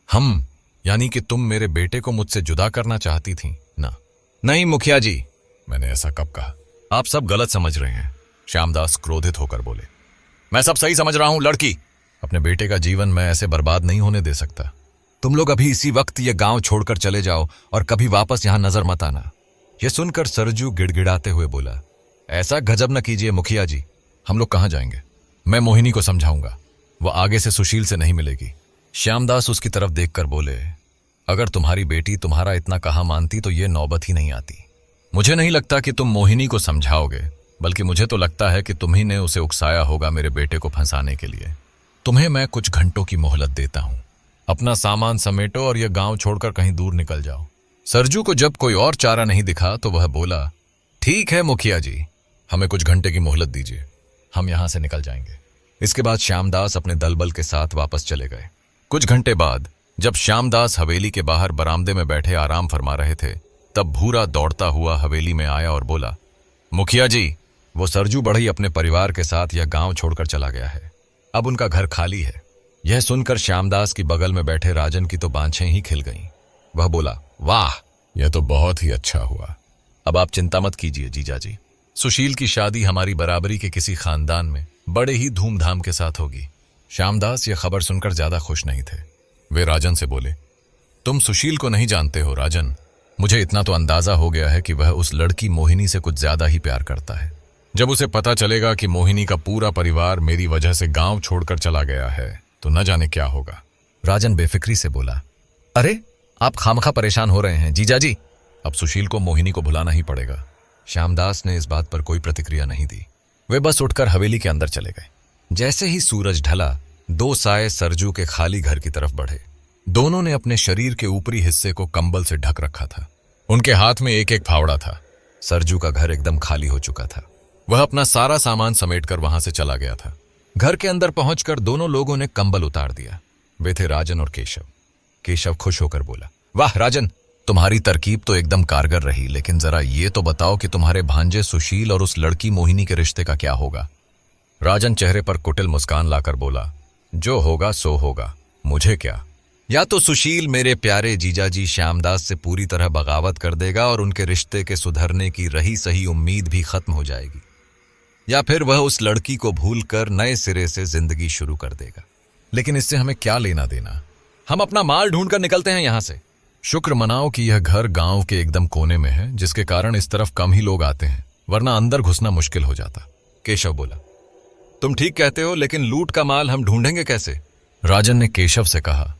हम यानी कि तुम मेरे बेटे को मुझसे जुदा करना चाहती थी ना? नहीं मुखिया जी। मैंने ऐसा कब कहा? आप सब गलत समझ रहे हैं। श्यामदास क्रोधित होकर बोले, मैं सब सही समझ रहा हूं लड़की। अपने बेटे का जीवन मैं ऐसे बर्बाद नहीं होने दे सकता। तुम लोग अभी इसी वक्त ये गांव छोड़कर चले जाओ और कभी वापस यहां नजर मत आना। यह सुनकर सरजू गिड़गिड़ाते हुए बोला, ऐसा गजब न कीजिए मुखिया जी। हम लोग कहां जाएंगे? मैं मोहिनी को समझाऊंगा, वह आगे से सुशील से नहीं मिलेगी। श्यामदास उसकी तरफ देखकर बोले, अगर तुम्हारी बेटी तुम्हारा इतना कहा मानती तो ये नौबत ही नहीं आती। मुझे नहीं लगता कि तुम मोहिनी को समझाओगे, बल्कि मुझे तो लगता है कि तुम्ही ने उसे उकसाया होगा मेरे बेटे को फंसाने के लिए। तुम्हें मैं कुछ घंटों की मोहलत देता हूं। अपना सामान समेटो और यह गांव छोड़कर कहीं दूर निकल जाओ। सरजू को जब कोई और चारा नहीं दिखा तो वह बोला, ठीक है मुखिया जी, हमें कुछ घंटे की मोहलत दीजिए, हम यहां से निकल जाएंगे। इसके बाद श्यामदास अपने दलबल के साथ वापस चले गए। कुछ घंटे बाद जब श्यामदास हवेली के बाहर बरामदे में बैठे आराम फरमा रहे थे, तब भूरा दौड़ता हुआ हवेली में आया और बोला, मुखिया जी, वो सरजू बढ़ई अपने परिवार के साथ यह गांव छोड़कर चला गया है। अब उनका घर खाली है। यह सुनकर श्यामदास की बगल में बैठे राजन की तो बांछें ही खिल गईं। वह बोला, वाह, यह तो बहुत ही अच्छा हुआ। अब आप चिंता मत कीजिए जीजाजी, सुशील की शादी हमारी बराबरी के किसी खानदान में बड़े ही धूमधाम के साथ होगी। श्यामदास यह खबर सुनकर ज्यादा खुश नहीं थे। वे राजन से बोले, तुम सुशील को नहीं जानते हो राजन। मुझे इतना तो अंदाजा हो गया है कि वह उस लड़की मोहिनी से कुछ ज्यादा ही प्यार करता है। जब उसे पता चलेगा कि मोहिनी का पूरा परिवार मेरी वजह से गांव छोड़कर चला गया है तो न जाने क्या होगा। राजन बेफिक्री से बोला, अरे आप खामखा परेशान हो रहे हैं जीजाजी, अब सुशील को मोहिनी को भुलाना ही पड़ेगा। श्यामदास ने इस बात पर कोई प्रतिक्रिया नहीं दी। वे बस उठकर हवेली के अंदर चले गए। जैसे ही सूरज ढला, दो साए सरजू के खाली घर की तरफ बढ़े। दोनों ने अपने शरीर के ऊपरी हिस्से को कंबल से ढक रखा था। उनके हाथ में एक एक फावड़ा था। सरजू का घर एकदम खाली हो चुका था। वह अपना सारा सामान समेटकर वहां से चला गया था। घर के अंदर पहुंचकर दोनों लोगों ने कंबल उतार दिया। वे थे राजन और केशव। केशव खुश होकर बोला, वाह राजन, तुम्हारी तरकीब तो एकदम कारगर रही, लेकिन जरा ये तो बताओ कि तुम्हारे भांजे सुशील और उस लड़की मोहिनी के रिश्ते का क्या होगा? राजन चेहरे पर कुटिल मुस्कान लाकर बोला, जो होगा सो होगा, मुझे क्या। या तो सुशील मेरे प्यारे जीजाजी श्यामदास से पूरी तरह बगावत कर देगा और उनके रिश्ते के सुधरने की रही सही उम्मीद भी खत्म हो जाएगी, या फिर वह उस लड़की को भूलकर नए सिरे से जिंदगी शुरू कर देगा। लेकिन इससे हमें क्या लेना देना? हम अपना माल ढूंढकर निकलते हैं यहां से। शुक्र मनाओ कि यह घर गांव के एकदम कोने में है, जिसके कारण इस तरफ कम ही लोग आते हैं, वरना अंदर घुसना मुश्किल हो जाता। केशव बोला, तुम ठीक कहते हो, लेकिन लूट का माल हम ढूंढेंगे कैसे? राजन ने केशव से कहा,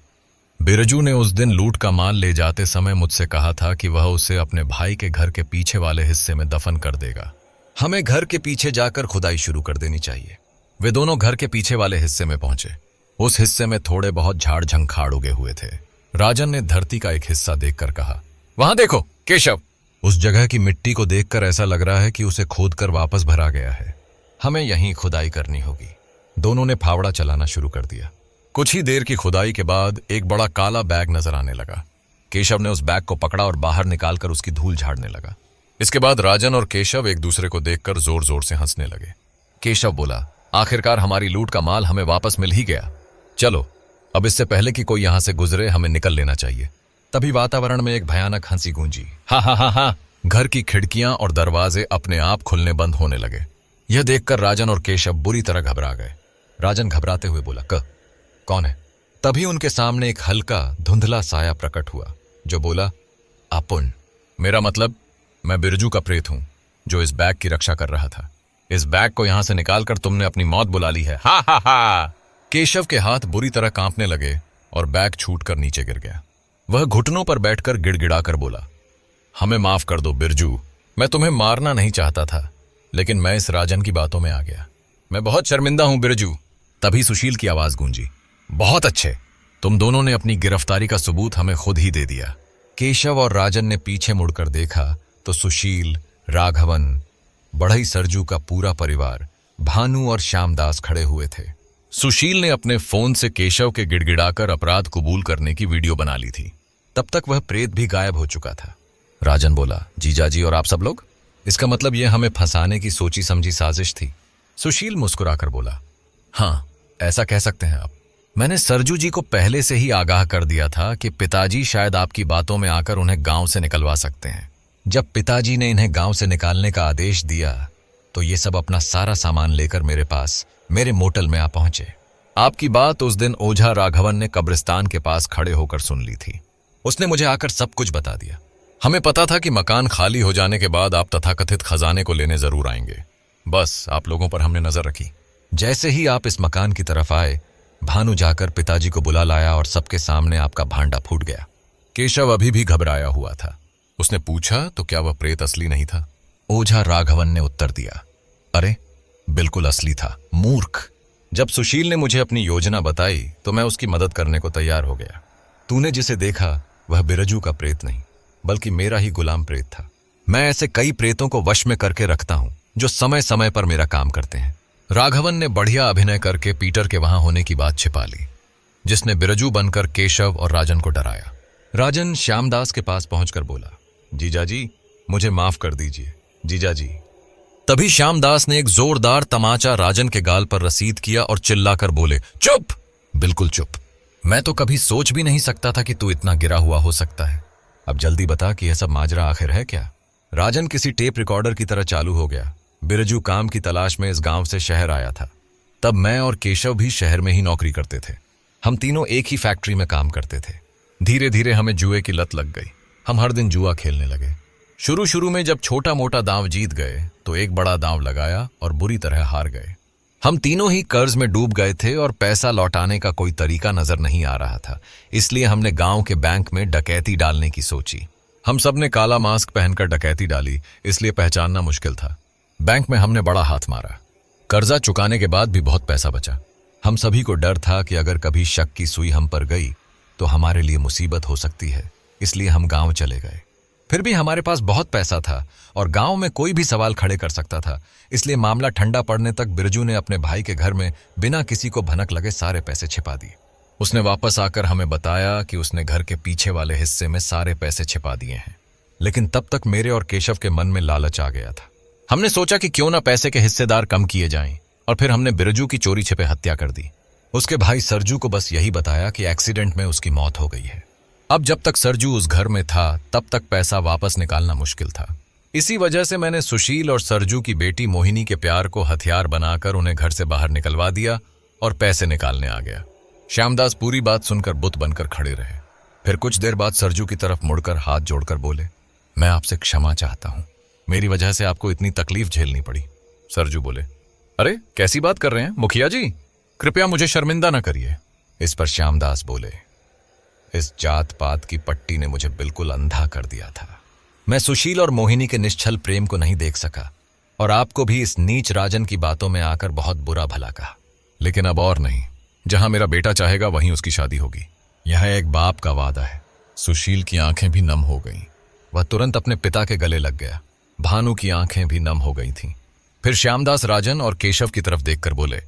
बिरजू ने उस दिन लूट का माल ले जाते समय मुझसे कहा था कि वह उसे अपने भाई के घर के पीछे वाले हिस्से में दफन कर देगा। हमें घर के पीछे जाकर खुदाई शुरू कर देनी चाहिए। वे दोनों घर के पीछे वाले हिस्से में पहुंचे। उस हिस्से में थोड़े बहुत झाड़ झंखाड़ उगे हुए थे। राजन ने धरती का एक हिस्सा देखकर कहा, वहां देखो केशव। उस जगह की मिट्टी को देखकर ऐसा लग रहा है कि उसे खोदकर वापस भरा गया है। हमें यहीं खुदाई करनी होगी। दोनों ने फावड़ा चलाना शुरू कर दिया। कुछ ही देर की खुदाई के बाद एक बड़ा काला बैग नजर आने लगा। केशव ने उस बैग को पकड़ा और बाहर निकालकर उसकी धूल झाड़ने लगा। इसके बाद राजन और केशव एक दूसरे को देखकर जोर जोर से हंसने लगे। केशव बोला, आखिरकार हमारी लूट का माल हमें वापस मिल ही गया। चलो अब इससे पहले कि कोई यहां से गुजरे हमें निकल लेना चाहिए। तभी वातावरण में एक भयानक हंसी गूंजी। हा हा हा हा। घर की खिड़कियां और दरवाजे अपने आप खुलने बंद होने लगे। यह देखकर राजन और केशव बुरी तरह घबरा गए। राजन घबराते हुए बोला, कौन है? तभी उनके सामने एक हल्का धुंधला साया प्रकट हुआ जो बोला, अपुन। मेरा मतलब मैं बिरजू का प्रेत हूं जो इस बैग की रक्षा कर रहा था। इस बैग को यहां से निकालकर तुमने अपनी मौत बुला ली है। हा हा हा। केशव के हाथ बुरी तरह कांपने लगे और बैग छूटकर नीचे गिर गया। वह घुटनों पर बैठकर गिड़गिड़ाकर बोला, हमें माफ कर दो बिरजू। मैं तुम्हें मारना नहीं चाहता था, लेकिन मैं इस राजन की बातों में आ गया। मैं बहुत शर्मिंदा हूं बिरजू। तभी सुशील की आवाज गूंजी, बहुत अच्छे, तुम दोनों ने अपनी गिरफ्तारी का सबूत हमें खुद ही दे दिया। केशव और राजन ने पीछे मुड़कर देखा तो सुशील, राघवन, बढ़ई सरजू का पूरा परिवार, भानु और श्यामदास खड़े हुए थे। सुशील ने अपने फोन से केशव के गिड़गिड़ाकर अपराध कबूल करने की वीडियो बना ली थी। तब तक वह प्रेत भी गायब हो चुका था। राजन बोला, जीजाजी और आप सब लोग? इसका मतलब यह हमें फंसाने की सोची समझी साजिश थी। सुशील मुस्कुराकर बोला, हाँ ऐसा कह सकते हैं आप। मैंने सरजू जी को पहले से ही आगाह कर दिया था कि पिताजी शायद आपकी बातों में आकर उन्हें गांव से निकलवा सकते हैं। जब पिताजी ने इन्हें गांव से निकालने का आदेश दिया तो ये सब अपना सारा सामान लेकर मेरे पास मेरे मोटल में आ पहुंचे। आपकी बात उस दिन ओझा राघवन ने कब्रिस्तान के पास खड़े होकर सुन ली थी। उसने मुझे आकर सब कुछ बता दिया। हमें पता था कि मकान खाली हो जाने के बाद आप तथाकथित खजाने को लेने जरूर आएंगे। बस आप लोगों पर हमने नजर रखी। जैसे ही आप इस मकान की तरफ आए, भानु जाकर पिताजी को बुला लाया और सबके सामने आपका भांडा फूट गया। केशव अभी भी घबराया हुआ था। उसने पूछा, तो क्या वह प्रेत असली नहीं था? ओझा राघवन ने उत्तर दिया, अरे बिल्कुल असली था, मूर्ख। जब सुशील ने मुझे अपनी योजना बताई तो मैं उसकी मदद करने को तैयार हो गया। तूने जिसे देखा वह बिरजू का प्रेत नहीं, बल्कि मेरा ही गुलाम प्रेत था। मैं ऐसे कई प्रेतों को वश में करके रखता हूं जो समय समय पर मेरा काम करते हैं। राघवन ने बढ़िया अभिनय करके पीटर के वहां होने की बात छिपा ली, जिसने बिरजू बनकर केशव और राजन को डराया। राजन श्यामदास के पास पहुंचकर बोला, जीजाजी मुझे माफ कर दीजिए जीजाजी। तभी श्यामदास ने एक जोरदार तमाचा राजन के गाल पर रसीद किया और चिल्लाकर बोले, चुप, बिल्कुल चुप। मैं तो कभी सोच भी नहीं सकता था कि तू इतना गिरा हुआ हो सकता है। अब जल्दी बता कि यह सब माजरा आखिर है क्या? राजन किसी टेप रिकॉर्डर की तरह चालू हो गया। बिरजू काम की तलाश में इस गांव से शहर आया था। तब मैं और केशव भी शहर में ही नौकरी करते थे। हम तीनों एक ही फैक्ट्री में काम करते थे। धीरे धीरे हमें जुए की लत लग गई। हम हर दिन जुआ खेलने लगे। शुरू शुरू में जब छोटा मोटा दांव जीत गए तो एक बड़ा दांव लगाया और बुरी तरह हार गए। हम तीनों ही कर्ज में डूब गए थे और पैसा लौटाने का कोई तरीका नजर नहीं आ रहा था। इसलिए हमने गांव के बैंक में डकैती डालने की सोची। हम सब ने काला मास्क पहनकर डकैती डाली, इसलिए पहचानना मुश्किल था। बैंक में हमने बड़ा हाथ मारा। कर्जा चुकाने के बाद भी बहुत पैसा बचा। हम सभी को डर था कि अगर कभी शक की सुई हम पर गई तो हमारे लिए मुसीबत हो सकती है, इसलिए हम गांव चले गए। फिर भी हमारे पास बहुत पैसा था और गांव में कोई भी सवाल खड़े कर सकता था, इसलिए मामला ठंडा पड़ने तक बिरजू ने अपने भाई के घर में बिना किसी को भनक लगे सारे पैसे छिपा दिए। उसने वापस आकर हमें बताया कि उसने घर के पीछे वाले हिस्से में सारे पैसे छिपा दिए हैं। लेकिन तब तक मेरे और केशव के मन में लालच आ गया था। हमने सोचा कि क्यों ना पैसे के हिस्सेदार कम किए जाएं, और फिर हमने बिरजू की चोरी छिपे हत्या कर दी। उसके भाई सरजू को बस यही बताया कि एक्सीडेंट में उसकी मौत हो गई है। अब जब तक सरजू उस घर में था तब तक पैसा वापस निकालना मुश्किल था। इसी वजह से मैंने सुशील और सरजू की बेटी मोहिनी के प्यार को हथियार बनाकर उन्हें घर से बाहर निकलवा दिया और पैसे निकालने आ गया। श्यामदास पूरी बात सुनकर बुत बनकर खड़े रहे। फिर कुछ देर बाद सरजू की तरफ मुड़कर हाथ जोड़कर बोले, मैं आपसे क्षमा चाहता हूं, मेरी वजह से आपको इतनी तकलीफ झेलनी पड़ी। सरजू बोले, अरे कैसी बात कर रहे हैं मुखिया जी, कृपया मुझे शर्मिंदा न करिए। इस पर श्यामदास बोले, इस जात पात की पट्टी ने मुझे बिल्कुल अंधा कर दिया था। मैं सुशील और मोहिनी के निश्चल प्रेम को नहीं देख सका और आपको भी इस नीच राजन की बातों में आकर बहुत बुरा भला कहा। लेकिन अब और नहीं, जहां मेरा बेटा चाहेगा वहीं उसकी शादी होगी। यह एक बाप का वादा है। सुशील की आंखें भी नम हो गईं। वह तुरंत अपने पिता के गले लग गया। भानु की आंखें भी नम हो गई थीं। फिर श्यामदास राजन और केशव की तरफ देखकर बोले,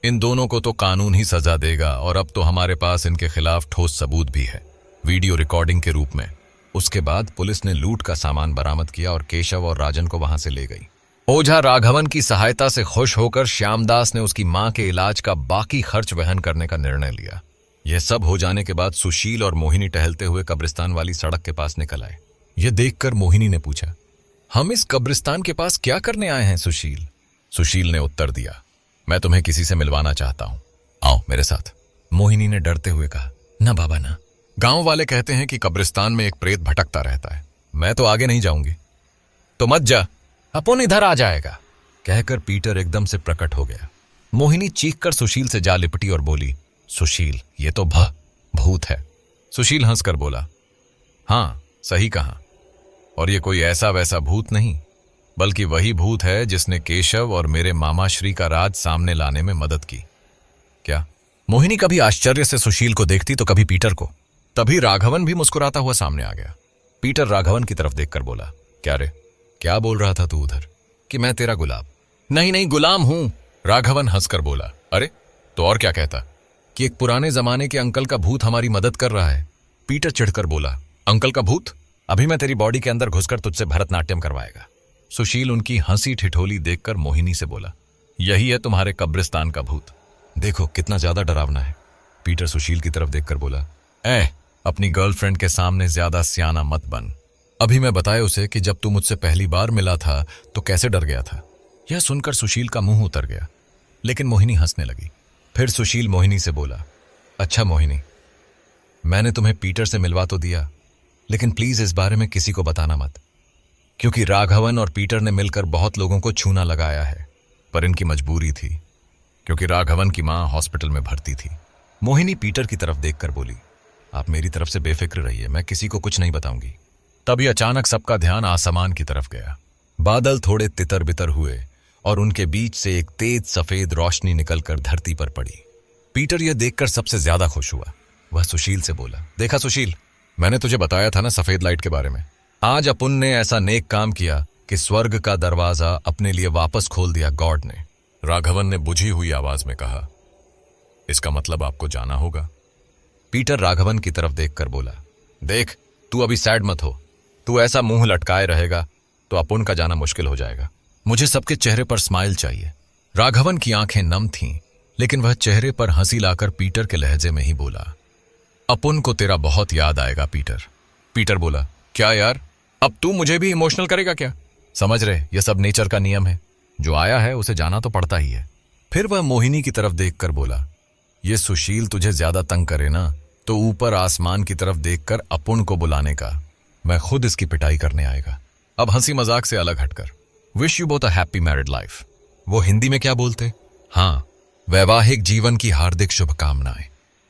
इन दोनों को तो कानून ही सजा देगा और अब तो हमारे पास इनके खिलाफ ठोस सबूत भी है, वीडियो रिकॉर्डिंग के रूप में। उसके बाद पुलिस ने लूट का सामान बरामद किया और केशव और राजन को वहां से ले गई। ओझा राघवन की सहायता से खुश होकर श्यामदास ने उसकी मां के इलाज का बाकी खर्च वहन करने का निर्णय लिया। यह सब हो जाने के बाद सुशील और मोहिनी टहलते हुए कब्रिस्तान वाली सड़क के पास निकल आए। यह देखकर मोहिनी ने पूछा, हम इस कब्रिस्तान के पास क्या करने आए हैं सुशील? सुशील ने उत्तर दिया, मैं तुम्हें किसी से मिलवाना चाहता हूं, आओ मेरे साथ। मोहिनी ने डरते हुए कहा, ना बाबा ना, गांव वाले कहते हैं कि कब्रिस्तान में एक प्रेत भटकता रहता है, मैं तो आगे नहीं जाऊंगी। तो मत जा, अपन इधर आ जाएगा, कहकर पीटर एकदम से प्रकट हो गया। मोहिनी चीखकर सुशील से जा लिपटी और बोली, सुशील ये तो भूत है। सुशील हंसकर बोला, हां सही कहा, और ये कोई ऐसा वैसा भूत नहीं, बल्कि वही भूत है जिसने केशव और मेरे मामा श्री का राज सामने लाने में मदद की। क्या? मोहिनी कभी आश्चर्य से सुशील को देखती तो कभी पीटर को। तभी राघवन भी मुस्कुराता हुआ सामने आ गया। पीटर राघवन की तरफ देखकर बोला, क्या रे, क्या बोल रहा था तू उधर? कि मैं तेरा गुलाब? नहीं नहीं, गुलाम हूं। राघवन हंसकर बोला, अरे तो और क्या कहता? कि एक पुराने जमाने के अंकल का भूत हमारी मदद कर रहा है। पीटर चिढ़कर बोला, अंकल का भूत? अभी मैं तेरी बॉडी के अंदर घुसकर तुझसे भरतनाट्यम करवाएगा। सुशील उनकी हंसी ठिठोली देखकर मोहिनी से बोला, यही है तुम्हारे कब्रिस्तान का भूत, देखो कितना ज्यादा डरावना है। पीटर सुशील की तरफ देखकर बोला, अपनी गर्लफ्रेंड के सामने ज्यादा सियाना मत बन। अभी मैं बताया उसे कि जब तू मुझसे पहली बार मिला था तो कैसे डर गया था। यह सुनकर सुशील का मुंह उतर गया, लेकिन मोहिनी हंसने लगी। फिर सुशील मोहिनी से बोला, अच्छा मोहिनी, मैंने तुम्हें पीटर से मिलवा तो दिया, लेकिन प्लीज इस बारे में किसी को बताना मत, क्योंकि राघवन और पीटर ने मिलकर बहुत लोगों को छूना लगाया है, पर इनकी मजबूरी थी, क्योंकि राघवन की मां हॉस्पिटल में भर्ती थी। मोहिनी पीटर की तरफ देखकर बोली, आप मेरी तरफ से बेफिक्र रहिए, मैं किसी को कुछ नहीं बताऊंगी। तभी अचानक सबका ध्यान आसमान की तरफ गया। बादल थोड़े तितर बितर हुए और उनके बीच से एक तेज सफेद रोशनी निकलकर धरती पर पड़ी। पीटर यह देखकर सबसे ज्यादा खुश हुआ। वह सुशील से बोला, देखा सुशील, मैंने तुझे बताया था ना सफेद लाइट के बारे में। आज अपुन ने ऐसा नेक काम किया कि स्वर्ग का दरवाजा अपने लिए वापस खोल दिया गॉड ने। राघवन ने बुझी हुई आवाज में कहा, इसका मतलब आपको जाना होगा। पीटर राघवन की तरफ देखकर बोला, देख तू अभी सैड मत हो, तू ऐसा मुंह लटकाए रहेगा तो अपुन का जाना मुश्किल हो जाएगा। मुझे सबके चेहरे पर स्माइल चाहिए। राघवन की आंखें नम थीं, लेकिन वह चेहरे पर हंसी लाकर पीटर के लहजे में ही बोला, अपुन को तेरा बहुत याद आएगा पीटर। पीटर बोला, क्या यार, अब तू मुझे भी इमोशनल करेगा क्या? समझ रहे, यह सब नेचर का नियम है, जो आया है उसे जाना तो पड़ता ही है। फिर वह मोहिनी की तरफ देखकर बोला, ये सुशील तुझे ज्यादा तंग करे ना तो ऊपर आसमान की तरफ देखकर अपुन को बुलाने का, मैं खुद इसकी पिटाई करने आएगा। अब हंसी मजाक से अलग हटकर, wish you both a happy married life. वो हिंदी में क्या बोलते? हाँ, वैवाहिक जीवन की हार्दिक शुभकामनाएं।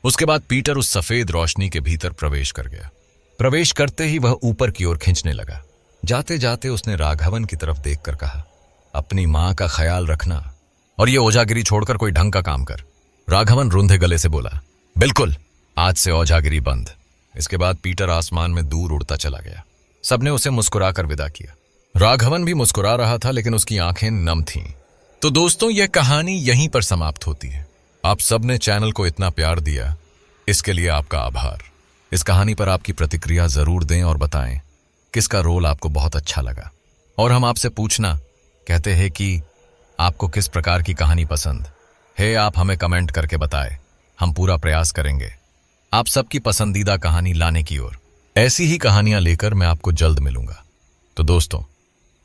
उसके बाद पीटर उस सफेद रोशनी के भीतर प्रवेश कर गया। प्रवेश करते ही वह ऊपर की ओर खींचने लगा। जाते जाते उसने राघवन की तरफ देखकर कहा, अपनी मां का ख्याल रखना और ये ओझागिरी छोड़कर कोई ढंग का काम कर। राघवन रुंधे गले से बोला, बिल्कुल, आज से ओझागिरी बंद। इसके बाद पीटर आसमान में दूर उड़ता चला गया। सबने उसे मुस्कुराकर विदा किया। राघवन भी मुस्कुरा रहा था, लेकिन उसकी आंखें नम थीं। तो दोस्तों, यह कहानी यहीं पर समाप्त होती है। आप सबने चैनल को इतना प्यार दिया, इसके लिए आपका आभार। इस कहानी पर आपकी प्रतिक्रिया जरूर दें और बताएं किसका रोल आपको बहुत अच्छा लगा। और हम आपसे पूछना कहते हैं कि आपको किस प्रकार की कहानी पसंद है, आप हमें कमेंट करके बताएं। हम पूरा प्रयास करेंगे आप सबकी पसंदीदा कहानी लाने की ओर। ऐसी ही कहानियां लेकर मैं आपको जल्द मिलूंगा। तो दोस्तों,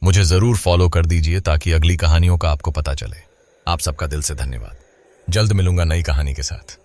मुझे जरूर फॉलो कर दीजिए ताकि अगली कहानियों का आपको पता चले। आप सबका दिल से धन्यवाद। जल्द मिलूंगा नई कहानी के साथ।